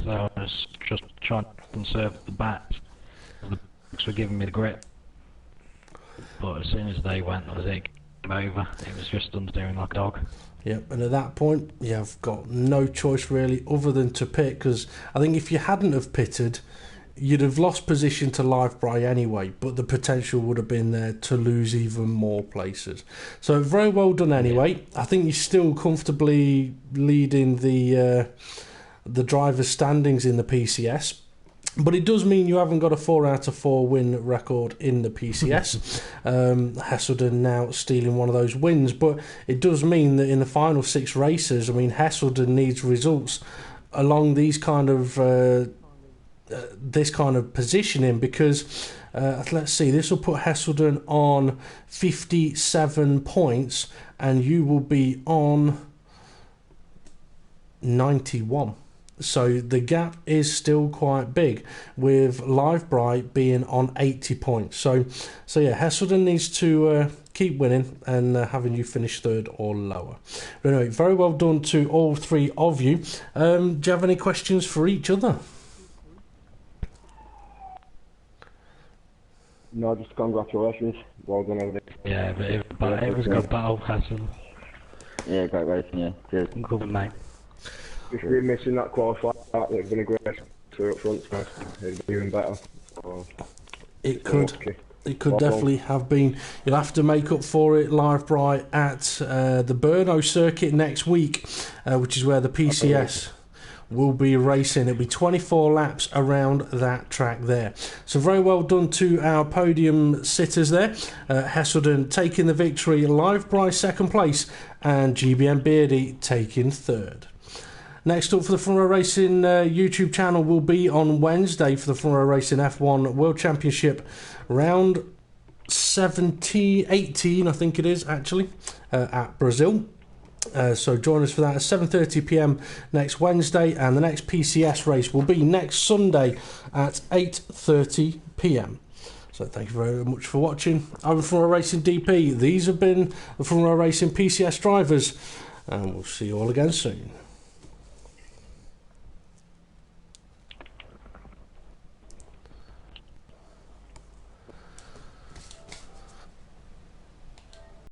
so I was just trying to conserve the back. The brakes were giving me the grip, but as soon as they went, it came over. It was just unsteering like a dog. Yep, and at that point, you've got no choice really other than to pit, because I think if you hadn't have pitted, you'd have lost position to Livebry anyway, but the potential would have been there to lose even more places. So very well done anyway. I think you're still comfortably leading the driver's standings in the PCS. But it does mean you haven't got a 4 out of 4 win record in the PCS. Hesselden now stealing one of those wins. But it does mean that in the final 6 races, I mean, Hesselden needs results along these kind of this kind of positioning, because let's see, this will put Hesselden on 57 points and you will be on 91. So the gap is still quite big, with Livebry being on 80 points. So yeah, Hesselden needs to keep winning and having you finish 3rd or lower. But anyway, very well done to all 3 of you. Do you have any questions for each other? No, just congratulations. Well done, everything. Yeah, but it was a good battle, Hassan. Yeah, great racing, yeah. Cheers. Good, mate. If you're missing that qualifier, it would have been a great tour up front, so it'd be even better. So, It could. okay. It could Well definitely have been. You'll have to make up for it, Livebry, at the Brno circuit next week, which is where the PCS will be racing. It'll be 24 laps around that track there. So very well done to our podium sitters there. Hesselden taking the victory, Livebry 2nd place, and GBM Beardy taking 3rd. Next up for the Front Row Racing YouTube channel will be on Wednesday for the Front Row Racing F1 World Championship round 18, I think it is actually, at Brazil. So join us for that at 7:30 p.m. next Wednesday, and the next PCS race will be next Sunday at 8:30 p.m. So thank you very much for watching. I'm Front Row Racing DP. These have been the Front Row Racing PCS drivers, and we'll see you all again soon.